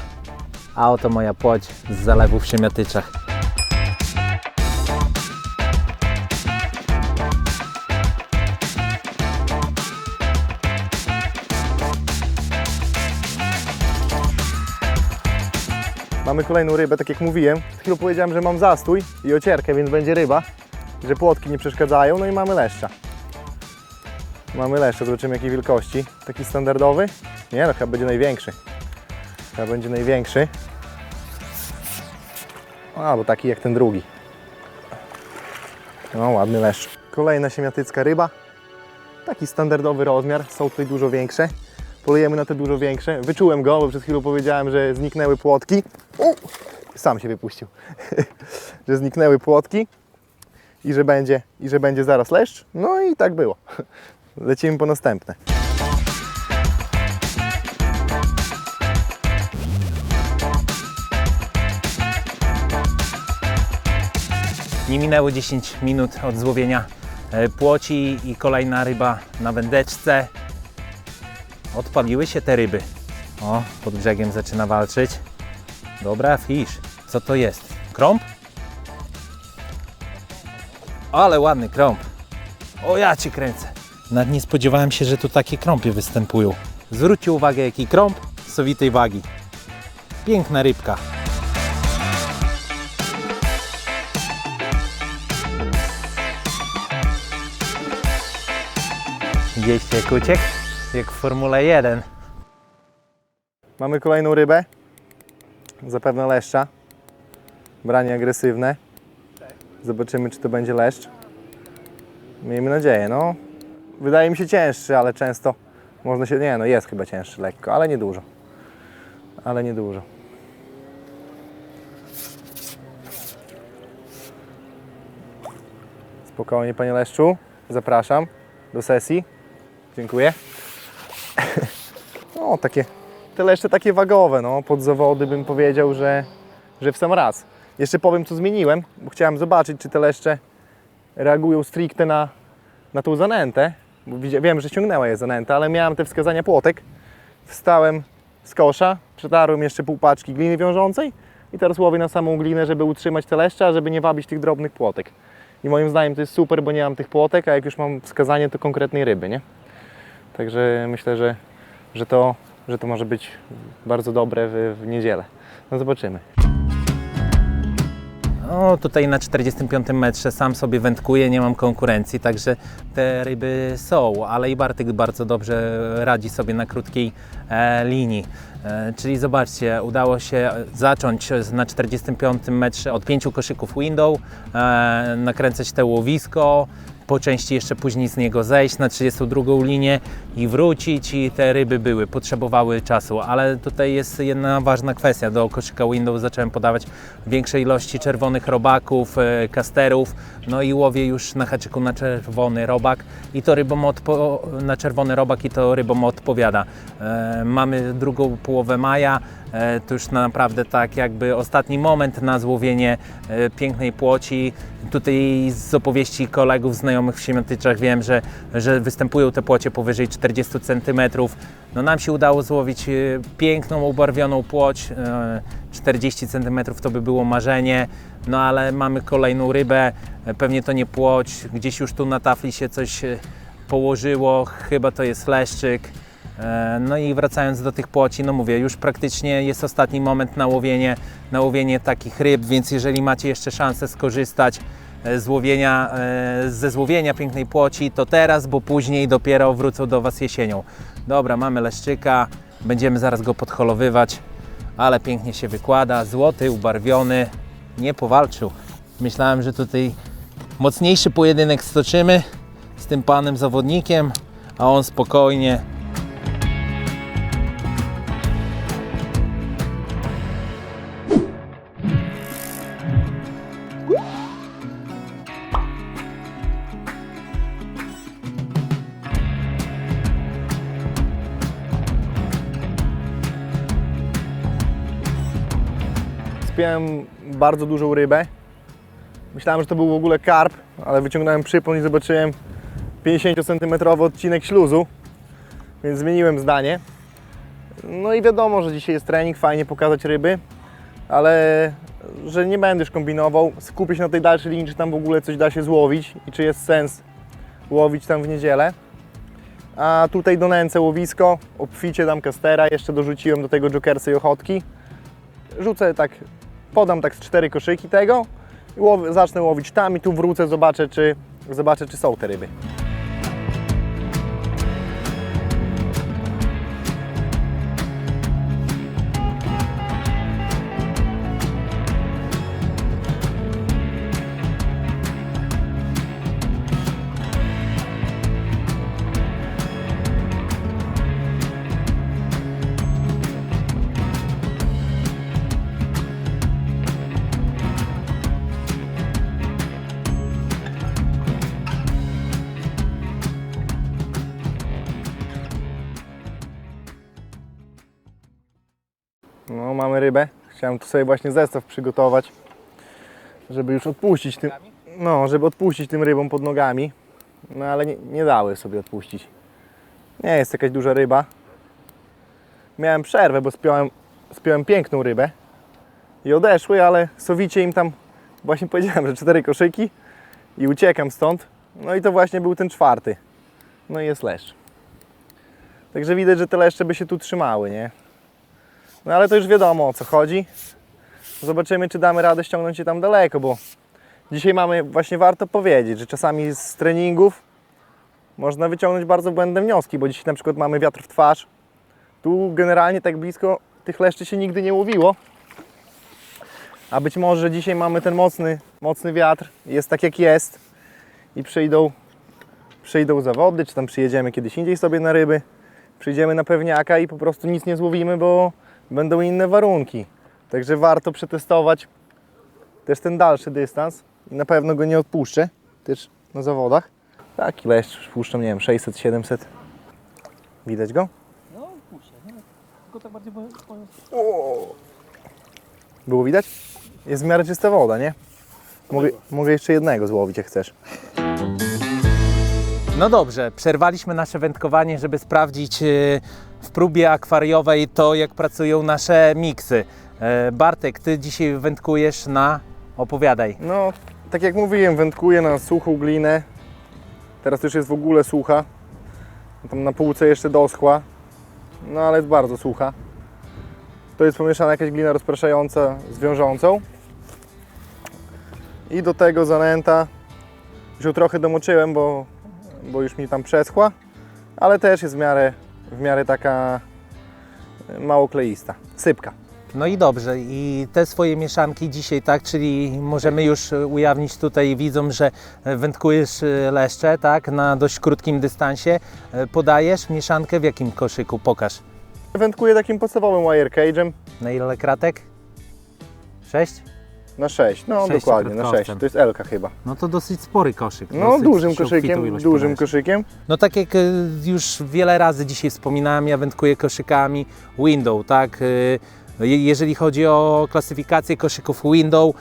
A oto moja płoć z zalewu w Siemiatyczach. Mamy kolejną rybę, tak jak mówiłem. Przed chwilą powiedziałem, że mam zastój i ocierkę, więc będzie ryba, że płotki nie przeszkadzają. No i mamy leszcza. Mamy leszcza, zobaczymy jakiej wielkości. Taki standardowy? Nie, no chyba będzie największy. Chyba będzie największy. Albo taki jak ten drugi. No, ładny leszcz. Kolejna siemiatycka ryba. Taki standardowy rozmiar, są tutaj dużo większe. Polujemy na te dużo większe. Wyczułem go, bo przed chwilą powiedziałem, że zniknęły płotki. Sam się wypuścił. Że zniknęły płotki i że będzie zaraz leszcz. No i tak było. Lecimy po następne. Nie minęło 10 minut od złowienia płoci i kolejna ryba na wędeczce. Odpaliły się te ryby. O, pod brzegiem zaczyna walczyć. Dobra, fish. Co to jest? Krąb? Ale ładny krąb. O, ja cię kręcę. Nawet nie spodziewałem się, że tu takie krąpie występują. Zwróćcie uwagę, jaki krąb sowitej wagi. Piękna rybka. Widzieliście jak uciekł? Jak w Formule 1. Mamy kolejną rybę. Zapewne leszcza. Branie agresywne. Zobaczymy, czy to będzie leszcz. Miejmy nadzieję, no. Wydaje mi się cięższy, ale często można się... Nie, no jest chyba cięższy lekko, ale nie dużo. Ale nie dużo. Spokojnie, panie leszczu. Zapraszam do sesji. Dziękuję. No, takie... Te leszcze takie wagowe, no. Pod zawody bym powiedział, że w sam raz. Jeszcze powiem, co zmieniłem, bo chciałem zobaczyć, czy te leszcze reagują stricte na tą zanętę. Bo wiem, że ciągnęła je zanęta, ale miałem te wskazania płotek. Wstałem z kosza, przetarłem jeszcze pół paczki gliny wiążącej i teraz łowię na samą glinę, żeby utrzymać te leszcze, a żeby nie wabić tych drobnych płotek. I moim zdaniem to jest super, bo nie mam tych płotek, a jak już mam wskazanie, to konkretnej ryby, nie? Także myślę, że to może być bardzo dobre w niedzielę. No zobaczymy. No, tutaj na 45 metrze sam sobie wędkuję, nie mam konkurencji, także te ryby są, ale i Bartek bardzo dobrze radzi sobie na krótkiej linii. Czyli zobaczcie, udało się zacząć na 45 metrze od 5 koszyków window, nakręcać te łowisko po części jeszcze później z niego zejść na 32 linię i wrócić i te ryby potrzebowały czasu, ale tutaj jest jedna ważna kwestia. Do koszyka Windows zacząłem podawać większe ilości czerwonych robaków, kasterów, no i łowię już na haczyku na czerwony robak i to rybom na czerwony robak i to rybom odpowiada. Mamy drugą połowę maja, to już naprawdę tak jakby ostatni moment na złowienie pięknej płoci. Tutaj z opowieści kolegów, znajomych w Siemiatyczach wiem, że występują te płocie powyżej 40 cm. No nam się udało złowić piękną, ubarwioną płoć, 40 cm to by było marzenie, no ale mamy kolejną rybę, pewnie to nie płoć, gdzieś już tu na tafli się coś położyło, chyba to jest leszczyk. No i wracając do tych płoci, no mówię, już praktycznie jest ostatni moment na łowienie takich ryb, więc jeżeli macie jeszcze szansę skorzystać ze złowienia pięknej płoci, to teraz, bo później dopiero wrócą do Was jesienią. Dobra, mamy leszczyka, będziemy zaraz go podholowywać, ale pięknie się wykłada, złoty, ubarwiony, nie powalczył. Myślałem, że tutaj mocniejszy pojedynek stoczymy z tym panem zawodnikiem, a on spokojnie. Spiałem bardzo dużą rybę. Myślałem, że to był w ogóle karp, ale wyciągnąłem przypon i zobaczyłem 50 cm odcinek śluzu, więc zmieniłem zdanie. No i wiadomo, że dzisiaj jest trening, fajnie pokazać ryby, ale że nie będę już kombinował, skupię się na tej dalszej linii, czy tam w ogóle coś da się złowić i czy jest sens łowić tam w niedzielę. A tutaj donęcę łowisko, obficie dam kastera, jeszcze dorzuciłem do tego jokersy i ochotki. Rzucę tak, podam tak z 4 koszyki tego i zacznę łowić tam i tu wrócę, zobaczę czy są te ryby. No, mamy rybę. Chciałem tu sobie właśnie zestaw przygotować, żeby już odpuścić tym, żeby odpuścić tym rybom pod nogami. No ale nie dały sobie odpuścić. Nie jest jakaś duża ryba. Miałem przerwę, bo spiąłem piękną rybę i odeszły, ale sowicie im tam właśnie powiedziałem, że 4 koszyki i uciekam stąd. No i to właśnie był ten 4. No i jest leszcz. Także widać, że te leszcze by się tu trzymały, nie? No ale to już wiadomo, o co chodzi. Zobaczymy, czy damy radę ściągnąć je tam daleko, bo dzisiaj mamy, właśnie warto powiedzieć, że czasami z treningów można wyciągnąć bardzo błędne wnioski, bo dzisiaj na przykład mamy wiatr w twarz. Tu generalnie tak blisko tych leszczy się nigdy nie łowiło. A być może dzisiaj mamy ten mocny wiatr, jest tak jak jest i przyjdą zawody, czy tam przyjedziemy kiedyś indziej sobie na ryby, przyjdziemy na pewniaka i po prostu nic nie złowimy, bo będą inne warunki. Także warto przetestować też ten dalszy dystans i na pewno go nie odpuszczę też na zawodach. Taki leszcz wpuszczam, nie wiem, 600-700. Widać go? No, puszczę. Tylko tak bardziej Było widać? Jest w miarę czysta woda, nie? Mogę jeszcze jednego złowić, jak chcesz. No dobrze, przerwaliśmy nasze wędkowanie, żeby sprawdzić w próbie akwariowej to, jak pracują nasze miksy. Bartek, Ty dzisiaj wędkujesz na... Opowiadaj. No, tak jak mówiłem, wędkuję na suchą glinę. Teraz już jest w ogóle sucha. Tam na półce jeszcze doschła. No ale jest bardzo sucha. To jest pomieszana jakaś glina rozpraszająca z wiążącą. I do tego zanęta. Już ją trochę domoczyłem, bo już mi tam przeschła. Ale też jest w miarę taka mało kleista. Sypka. No i dobrze, i te swoje mieszanki dzisiaj, tak, czyli możemy już ujawnić tutaj widzom, że wędkujesz leszcze, tak, na dość krótkim dystansie. Podajesz mieszankę w jakim koszyku? Pokaż. Wędkuję takim podstawowym wire cage'em Na ile kratek? 6? na 6, no 6 dokładnie, na 6. krótkowcem. To jest Elka chyba. No to dosyć spory koszyk. No dosyć dużym obfitą koszykiem, ilość dużym podajesz. koszykiem. No tak jak już wiele razy dzisiaj wspominałem, ja wędkuję koszykami window, tak? Jeżeli chodzi o klasyfikację koszyków window,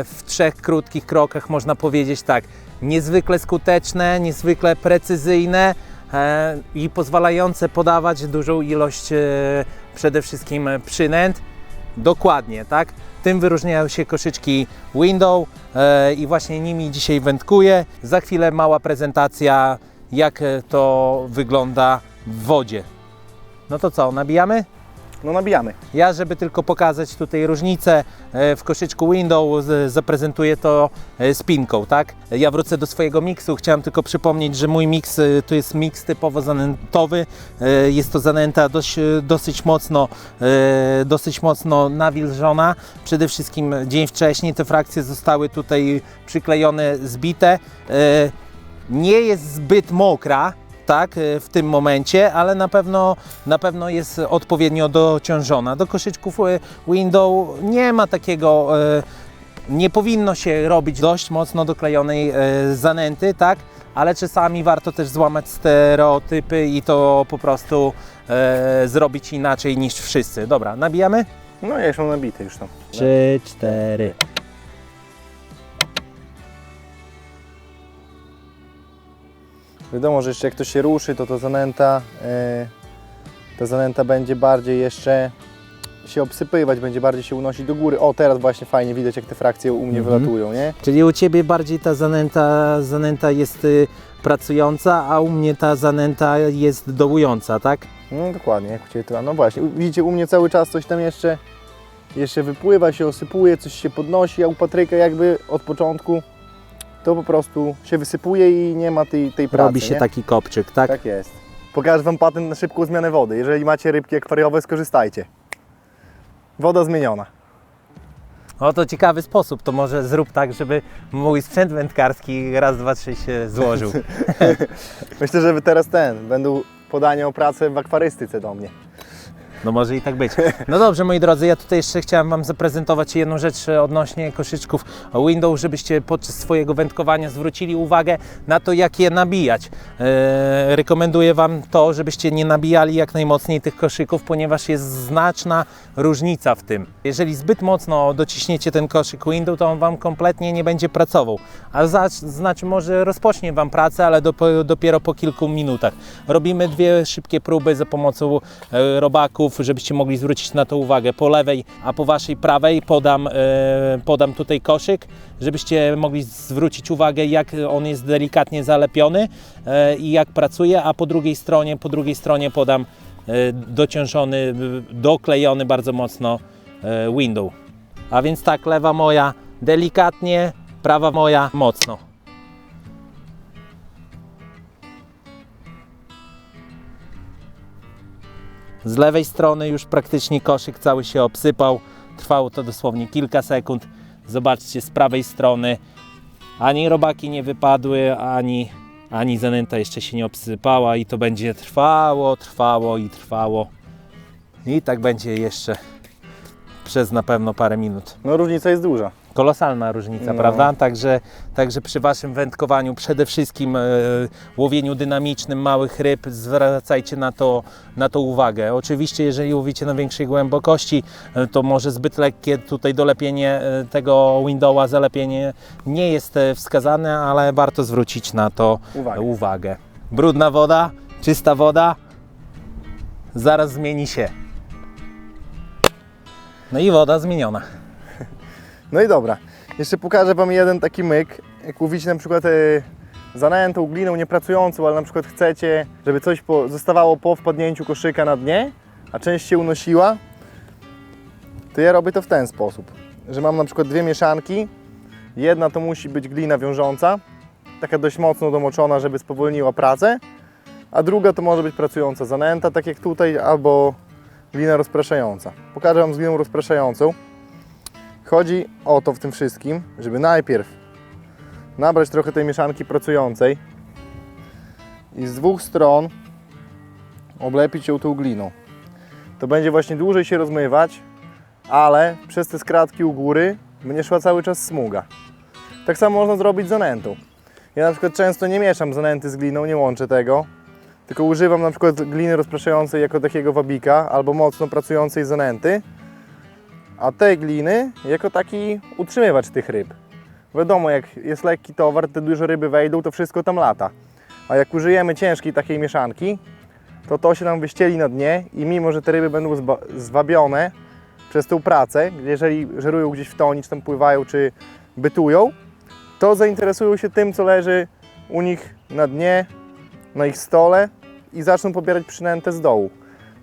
w 3 krótkich krokach można powiedzieć tak, niezwykle skuteczne, niezwykle precyzyjne i pozwalające podawać dużą ilość przede wszystkim przynęt. Dokładnie, tak? Tym wyróżniają się koszyczki window i właśnie nimi dzisiaj wędkuję. Za chwilę mała prezentacja, jak to wygląda w wodzie. No to co, nabijamy? No nabijamy. Ja, żeby tylko pokazać tutaj różnicę w koszyczku window, zaprezentuję to spinką, tak? Ja wrócę do swojego miksu, chciałem tylko przypomnieć, że mój miks to jest miks typowo zanętowy, jest to zanęta dosyć mocno nawilżona, przede wszystkim dzień wcześniej te frakcje zostały tutaj przyklejone, zbite, nie jest zbyt mokra, tak, w tym momencie, ale na pewno jest odpowiednio dociążona. Do koszyczków window nie ma takiego, nie powinno się robić dość mocno doklejonej zanęty, tak, ale czasami warto też złamać stereotypy i to po prostu zrobić inaczej niż wszyscy. Dobra, nabijamy? No ja już mam nabity już tam. 3, 4. Wiadomo, że jeszcze jak to się ruszy, to ta zanęta będzie bardziej jeszcze się obsypywać, będzie bardziej się unosić do góry. O, teraz właśnie fajnie widać, jak te frakcje u mnie wylatują, nie? Czyli u Ciebie bardziej ta zanęta jest pracująca, a u mnie ta zanęta jest dołująca, tak? No dokładnie, jak u Ciebie to. No właśnie, widzicie, u mnie cały czas coś tam jeszcze wypływa, się osypuje, coś się podnosi, a u Patryka jakby od początku to po prostu się wysypuje i nie ma tej pracy. Robi się nie? taki kopczyk, tak? Tak jest. Pokażę Wam patent na szybką zmianę wody. Jeżeli macie rybki akwariowe, skorzystajcie. Woda zmieniona. O, to ciekawy sposób, to może zrób tak, żeby mój sprzęt wędkarski raz, dwa, trzy się złożył. Myślę, że teraz będą podania o pracę w akwarystyce do mnie. No może i tak być. No dobrze, moi drodzy, ja tutaj jeszcze chciałem Wam zaprezentować jedną rzecz odnośnie koszyczków window, żebyście podczas swojego wędkowania zwrócili uwagę na to, jak je nabijać. Rekomenduję Wam to, żebyście nie nabijali jak najmocniej tych koszyków, ponieważ jest znaczna różnica w tym. Jeżeli zbyt mocno dociśniecie ten koszyk window, to on Wam kompletnie nie będzie pracował. A znaczy może rozpocznie Wam pracę, ale dopiero po kilku minutach. Robimy 2 szybkie próby za pomocą robaków, żebyście mogli zwrócić na to uwagę. Po lewej, a po Waszej prawej podam tutaj koszyk, żebyście mogli zwrócić uwagę, jak on jest delikatnie zalepiony i jak pracuje, a po drugiej stronie podam dociążony, doklejony bardzo mocno window. A więc tak, lewa moja delikatnie, prawa moja mocno. Z lewej strony już praktycznie koszyk cały się obsypał. Trwało to dosłownie kilka sekund. Zobaczcie, z prawej strony ani robaki nie wypadły, ani zanęta jeszcze się nie obsypała i to będzie trwało. I tak będzie jeszcze przez na pewno parę minut. No różnica jest duża. Kolosalna różnica, No. prawda? Także przy Waszym wędkowaniu, przede wszystkim łowieniu dynamicznym małych ryb, zwracajcie na to uwagę. Oczywiście, jeżeli łowicie na większej głębokości, to może zbyt lekkie tutaj dolepienie tego windowa, zalepienie nie jest wskazane, ale warto zwrócić na to uwagę. Brudna woda, czysta woda, zaraz zmieni się. No i woda zmieniona. No i dobra, jeszcze pokażę Wam jeden taki myk. Jak łowicie na przykład zanętą, gliną niepracującą, ale na przykład chcecie, żeby coś zostawało po wpadnięciu koszyka na dnie, a część się unosiła, to ja robię to w ten sposób, że mam na przykład 2 mieszanki. Jedna to musi być glina wiążąca, taka dość mocno domoczona, żeby spowolniła pracę, a druga to może być pracująca zanęta, tak jak tutaj, albo glina rozpraszająca. Pokażę Wam z gliną rozpraszającą. Chodzi o to w tym wszystkim, żeby najpierw nabrać trochę tej mieszanki pracującej i z dwóch stron oblepić ją tą gliną. To będzie właśnie dłużej się rozmywać, ale przez te skradki u góry będzie szła cały czas smuga. Tak samo można zrobić z zanętą. Ja na przykład często nie mieszam zanęty z gliną, nie łączę tego, tylko używam na przykład gliny rozpraszającej jako takiego wabika albo mocno pracującej zanęty, a tej gliny jako taki utrzymywacz tych ryb. Wiadomo, jak jest lekki towar, te duże ryby wejdą, to wszystko tam lata. A jak użyjemy ciężkiej takiej mieszanki, to się nam wyścieli na dnie i mimo, że te ryby będą zwabione przez tą pracę, jeżeli żerują gdzieś w tonie, czy tam pływają, czy bytują, to zainteresują się tym, co leży u nich na dnie, na ich stole i zaczną pobierać przynętę z dołu.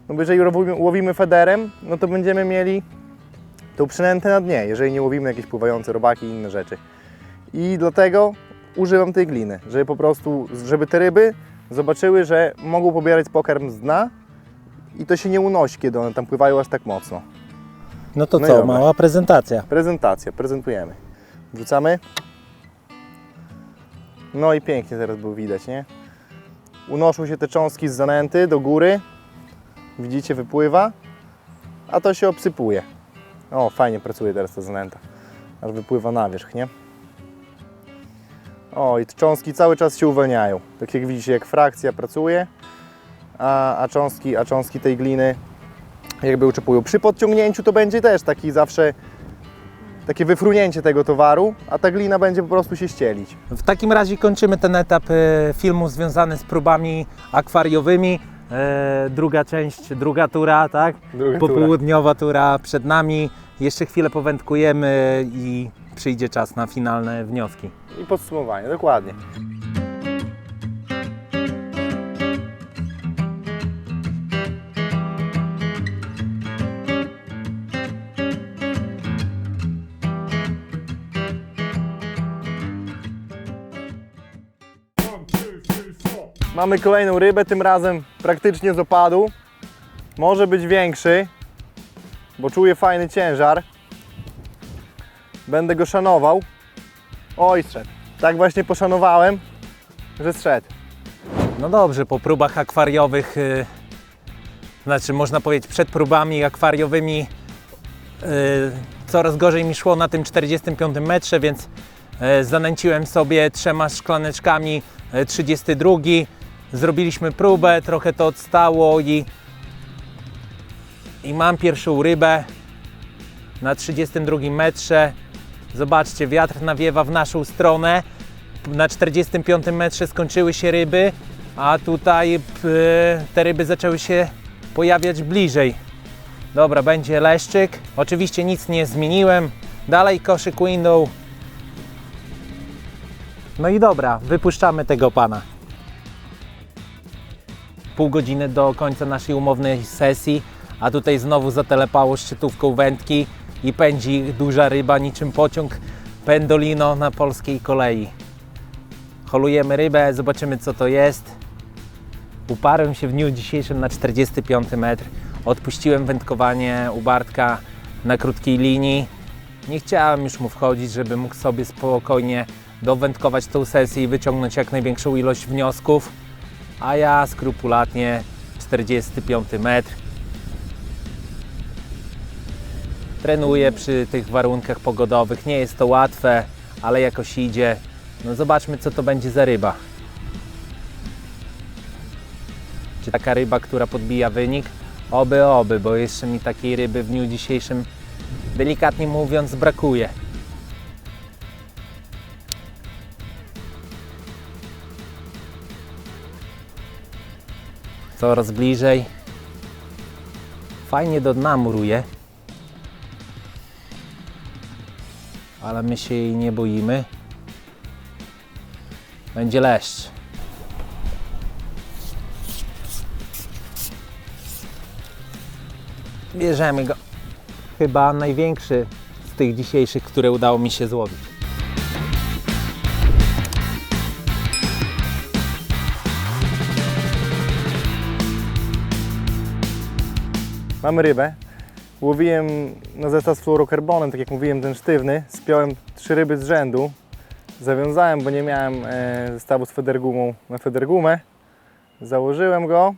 No bo jeżeli łowimy federem, no to będziemy mieli tą przynętę na dnie, jeżeli nie łowimy jakieś pływające robaki i inne rzeczy. I dlatego używam tej gliny, żeby po prostu, żeby te ryby zobaczyły, że mogą pobierać pokarm z dna i to się nie unosi, kiedy one tam pływają aż tak mocno. No to No i co, dobra. mała prezentacja. Prezentacja, prezentujemy. Wrzucamy. No i pięknie teraz było widać, nie? Unoszą się te cząstki z zanęty do góry. Widzicie, wypływa. A to się obsypuje. O, fajnie pracuje teraz ta zanęta. Aż wypływa na wierzch, nie? O, i te cząstki cały czas się uwalniają. Tak jak widzicie, jak frakcja pracuje, a cząstki tej gliny jakby uczepują. Przy podciągnięciu to będzie też taki zawsze takie wyfrunięcie tego towaru, a ta glina będzie po prostu się ścielić. W takim razie kończymy ten etap filmu związany z próbami akwariowymi. Druga część, druga tura, tak? Druga Popołudniowa tura przed nami. Jeszcze chwilę powędkujemy i przyjdzie czas na finalne wnioski. I podsumowanie, dokładnie. Mamy kolejną rybę, tym razem praktycznie z opadu. Może być większy, bo czuję fajny ciężar. Będę go szanował. Oj, zszedł. Tak właśnie poszanowałem, że zszedł. No dobrze, po próbach akwariowych, znaczy można powiedzieć przed próbami akwariowymi coraz gorzej mi szło na tym 45 metrze, więc zanęciłem sobie 3 szklaneczkami 32. Zrobiliśmy próbę, trochę to odstało i mam pierwszą rybę na 32 metrze. Zobaczcie, wiatr nawiewa w naszą stronę. Na 45 metrze skończyły się ryby, a tutaj te ryby zaczęły się pojawiać bliżej. Dobra, będzie leszczyk. Oczywiście nic nie zmieniłem. Dalej koszyk window. No i dobra, wypuszczamy tego pana. Pół godziny do końca naszej umownej sesji, a tutaj znowu zatelepało szczytówką wędki i pędzi duża ryba niczym pociąg Pendolino na polskiej kolei. Holujemy rybę, zobaczymy co to jest. Uparłem się w dniu dzisiejszym na 45 metr. Odpuściłem wędkowanie u Bartka na krótkiej linii. Nie chciałem już mu wchodzić, żeby mógł sobie spokojnie dowędkować tą sesję i wyciągnąć jak największą ilość wniosków. A ja skrupulatnie 45 metr. Trenuję przy tych warunkach pogodowych. Nie jest to łatwe, ale jakoś idzie. No zobaczmy co to będzie za ryba. Czy taka ryba, która podbija wynik? Oby, bo jeszcze mi takiej ryby w dniu dzisiejszym, delikatnie mówiąc, brakuje. Coraz bliżej. Fajnie do dna muruje. Ale my się jej nie boimy. Będzie leszcz. Bierzemy go. Chyba największy z tych dzisiejszych, które udało mi się złowić. Mamy rybę. Łowiłem na zestaw z fluorokarbonem, tak jak mówiłem, ten sztywny. Spiąłem 3 ryby z rzędu. Zawiązałem, bo nie miałem zestawu z federgumą na federgumę. Założyłem go.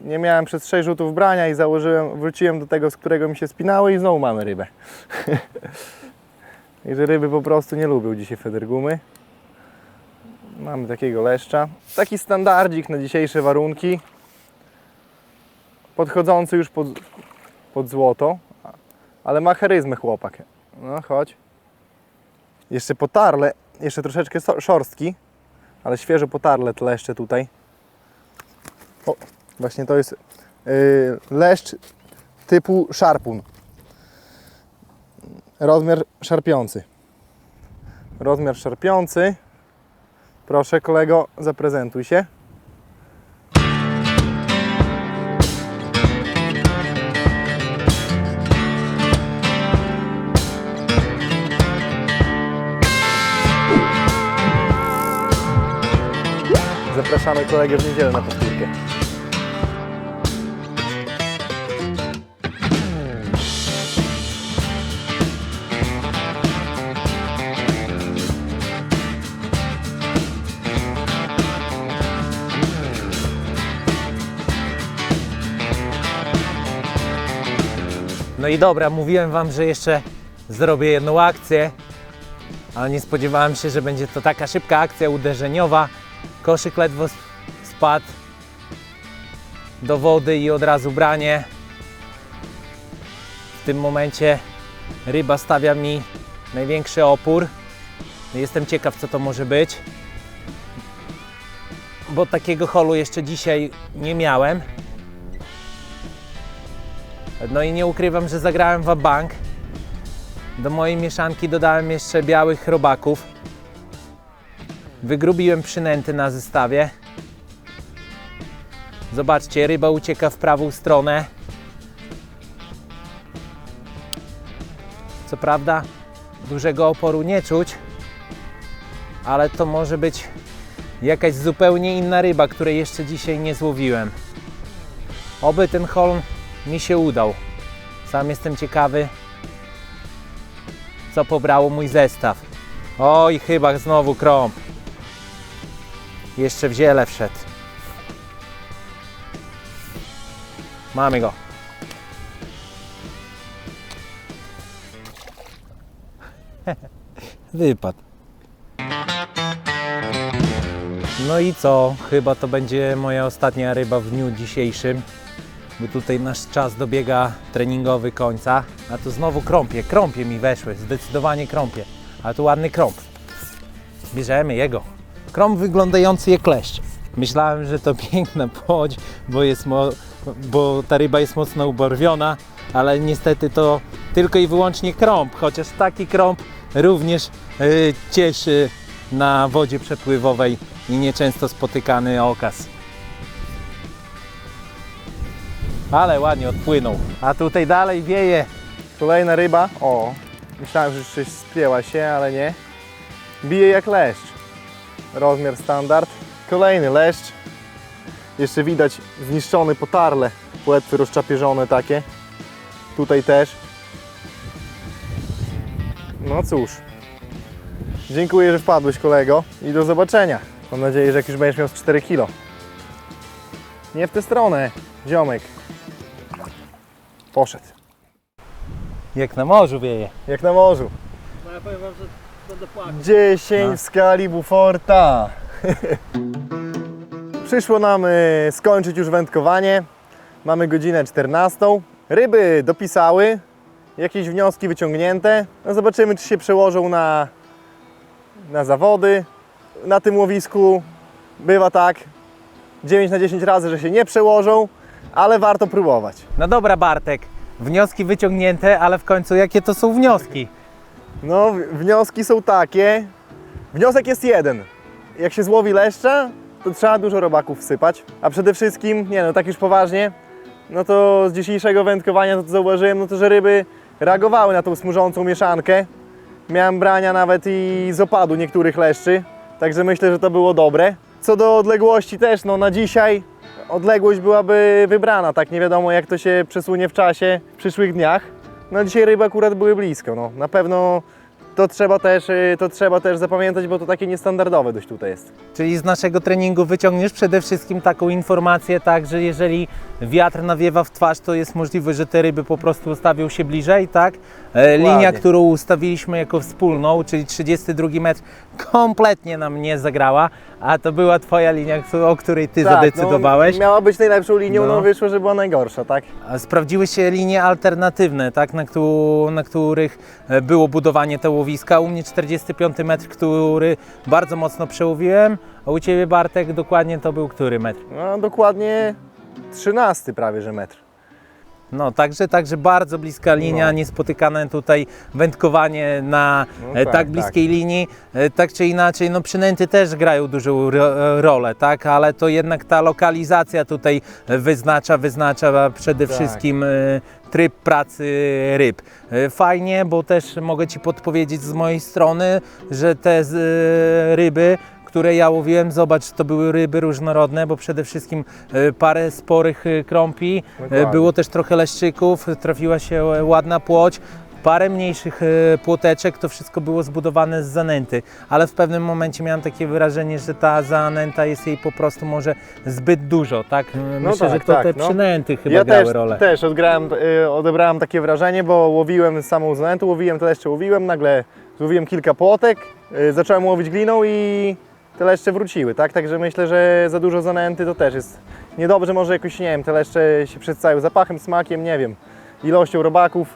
Nie miałem przez 6 rzutów brania i wróciłem do tego, z którego mi się spinały i znowu mamy rybę. I że ryby po prostu nie lubią dzisiaj federgumy. Mamy takiego leszcza. Taki standardzik na dzisiejsze warunki. Podchodzący już pod złoto, ale ma charyzmę chłopak. No chodź. Jeszcze potarle, jeszcze troszeczkę szorstki, ale świeżo potarle te leszcze tutaj. O, właśnie to jest leszcz typu szarpun. Rozmiar szarpiący. Rozmiar szarpiący. Proszę kolego, zaprezentuj się. Zapraszamy kolegę w niedzielę na powtórkę. No i dobra, mówiłem Wam, że jeszcze zrobię jedną akcję, ale nie spodziewałem się, że będzie to taka szybka akcja uderzeniowa. Koszyk ledwo spadł do wody i od razu branie. W tym momencie ryba stawia mi największy opór. Jestem ciekaw, co to może być, bo takiego holu jeszcze dzisiaj nie miałem. No i nie ukrywam, że zagrałem w bank. Do mojej mieszanki dodałem jeszcze białych robaków. Wygrubiłem przynęty na zestawie. Zobaczcie, ryba ucieka w prawą stronę. Co prawda dużego oporu nie czuć, ale to może być jakaś zupełnie inna ryba, której jeszcze dzisiaj nie złowiłem. Oby ten hol mi się udał. Sam jestem ciekawy, co pobrało mój zestaw. Oj, chyba znowu krąb. Jeszcze w ziele wszedł. Mamy go. Wypadł. No i co? Chyba to będzie moja ostatnia ryba w dniu dzisiejszym, bo tutaj nasz czas dobiega treningowy końca. A tu znowu krąpie mi weszły, zdecydowanie krąpie. Ale tu ładny krąp. Bierzemy jego. Krąp wyglądający jak kleszcz. Myślałem, że to piękna płoć, bo ta ryba jest mocno ubarwiona, ale niestety to tylko i wyłącznie krąp, chociaż taki krąp również cieszy na wodzie przepływowej i nieczęsto spotykany okaz. Ale ładnie odpłynął. A tutaj dalej wieje. Kolejna ryba. O, myślałem, że już spięła się, ale nie. Bije jak leszcz. Rozmiar standard. Kolejny leszcz. Jeszcze widać zniszczony potarle. Płetwy rozczapieżone takie. Tutaj też. No cóż. Dziękuję, że wpadłeś, kolego. I do zobaczenia. Mam nadzieję, że jak już będziesz miał z 4 kilo. Nie w tę stronę, ziomek. Poszedł. Jak na morzu wieje. Jak na morzu. No ja powiem wam, że będę płakał. 10 w skali Buforta. Przyszło nam skończyć już wędkowanie. Mamy godzinę 14. Ryby dopisały. Jakieś wnioski wyciągnięte. No zobaczymy, czy się przełożą na zawody. Na tym łowisku bywa tak 9 na 10 razy, że się nie przełożą, ale warto próbować. No dobra, Bartek, wnioski wyciągnięte, ale w końcu jakie to są wnioski? No, wnioski są takie. Wniosek jest jeden. Jak się złowi leszcza, to trzeba dużo robaków wsypać. A przede wszystkim, nie no, tak już poważnie, no to z dzisiejszego wędkowania to zauważyłem, no to że ryby reagowały na tą smużącą mieszankę. Miałem brania nawet i z opadu niektórych leszczy, także myślę, że to było dobre. Co do odległości też, no na dzisiaj odległość byłaby wybrana, tak nie wiadomo jak to się przesunie w czasie w przyszłych dniach. No dzisiaj ryby akurat były blisko, no na pewno to trzeba też zapamiętać, bo to takie niestandardowe dość tutaj jest. Czyli z naszego treningu wyciągniesz przede wszystkim taką informację, tak, że jeżeli wiatr nawiewa w twarz, to jest możliwe, że te ryby po prostu ustawią się bliżej, tak? Linia, którą ustawiliśmy jako wspólną, czyli 32 metr, kompletnie nam nie zagrała, a to była Twoja linia, o której Ty zadecydowałeś. No, miała być najlepszą linią, No. no wyszło, że była najgorsza, tak? A sprawdziły się linie alternatywne, tak, na których było budowanie te łowiska. U mnie 45 metr, który bardzo mocno przełowiłem, a u Ciebie, Bartek, dokładnie to był który metr? No dokładnie 13 prawie, że metr. No, także bardzo bliska linia, No. niespotykane tutaj wędkowanie na No tak tak, bliskiej linii. Tak czy inaczej, no przynęty też grają dużą rolę, tak, ale to jednak ta lokalizacja tutaj wyznacza przede Tak. wszystkim tryb pracy ryb. Fajnie, bo też mogę Ci podpowiedzieć z mojej strony, że te ryby, które ja łowiłem, zobacz, to były ryby różnorodne, bo przede wszystkim parę sporych krąpi, Dokładnie. było też trochę leszczyków, trafiła się ładna płoć, parę mniejszych płoteczek, to wszystko było zbudowane z zanęty, ale w pewnym momencie miałem takie wrażenie, że ta zanęta jest jej po prostu może zbyt dużo, tak? Myślę, tak, że to tak, te no. przynęty chyba Ja grały rolę. też odebrałem takie wrażenie, bo łowiłem samą zanętę, te leszcze łowiłem, nagle złowiłem kilka płotek, zacząłem łowić gliną i te leszcze wróciły, tak? Także myślę, że za dużo zanęty to też jest niedobrze, może jakoś, nie wiem, te leszcze się przedstawiają zapachem, smakiem, nie wiem, ilością robaków.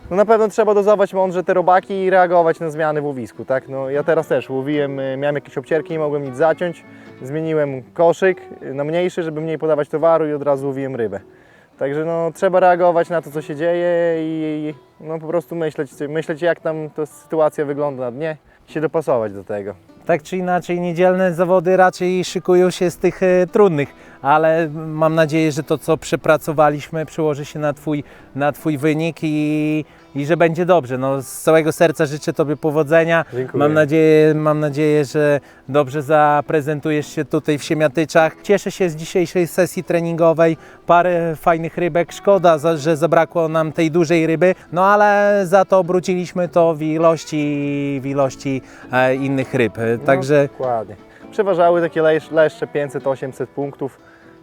No na pewno trzeba dozować mądrze te robaki i reagować na zmiany w łowisku, tak? No ja teraz też łowiłem, miałem jakieś obcierki, nie mogłem nic zaciąć, zmieniłem koszyk na mniejszy, żeby mniej podawać towaru i od razu łowiłem rybę. Także no trzeba reagować na to, co się dzieje i no po prostu myśleć jak tam ta sytuacja wygląda na dnie i się dopasować do tego. Tak czy inaczej, niedzielne zawody raczej szykują się z tych trudnych, ale mam nadzieję, że to, co przepracowaliśmy, przełoży się na Twój wynik i że będzie dobrze. No, z całego serca życzę Tobie powodzenia. Dziękuję. Mam nadzieję, że dobrze zaprezentujesz się tutaj w Siemiatyczach. Cieszę się z dzisiejszej sesji treningowej. Parę fajnych rybek. Szkoda, że zabrakło nam tej dużej ryby, no ale za to obróciliśmy to w ilości innych ryb. Także No, dokładnie. Przeważały takie leszcze 500-800 punktów.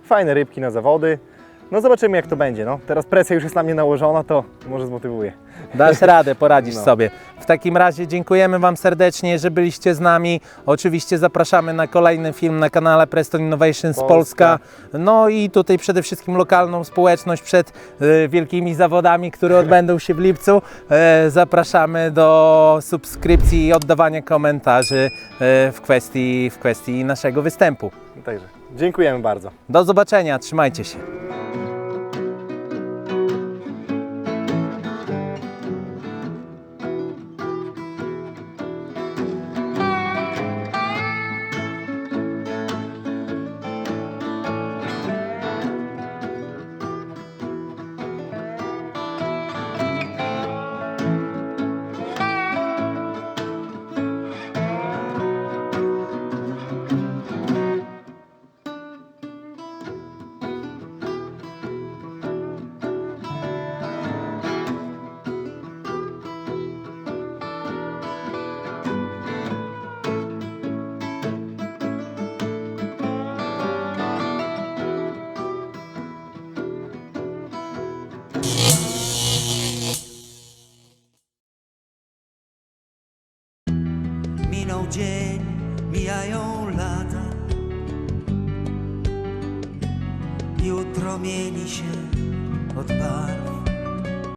Fajne rybki na zawody. No zobaczymy jak to będzie. No. Teraz presja już jest na mnie nałożona, to może zmotywuje. dasz radę, poradzisz No. sobie. W takim razie dziękujemy Wam serdecznie, że byliście z nami. Oczywiście zapraszamy na kolejny film na kanale Preston Innovations Polska. No i tutaj przede wszystkim lokalną społeczność przed wielkimi zawodami, które odbędą się w lipcu. Zapraszamy do subskrypcji i oddawania komentarzy w kwestii naszego występu. Także dziękujemy bardzo. Do zobaczenia, trzymajcie się. Minął dzień, mijają lata. Jutro mieni się od barw.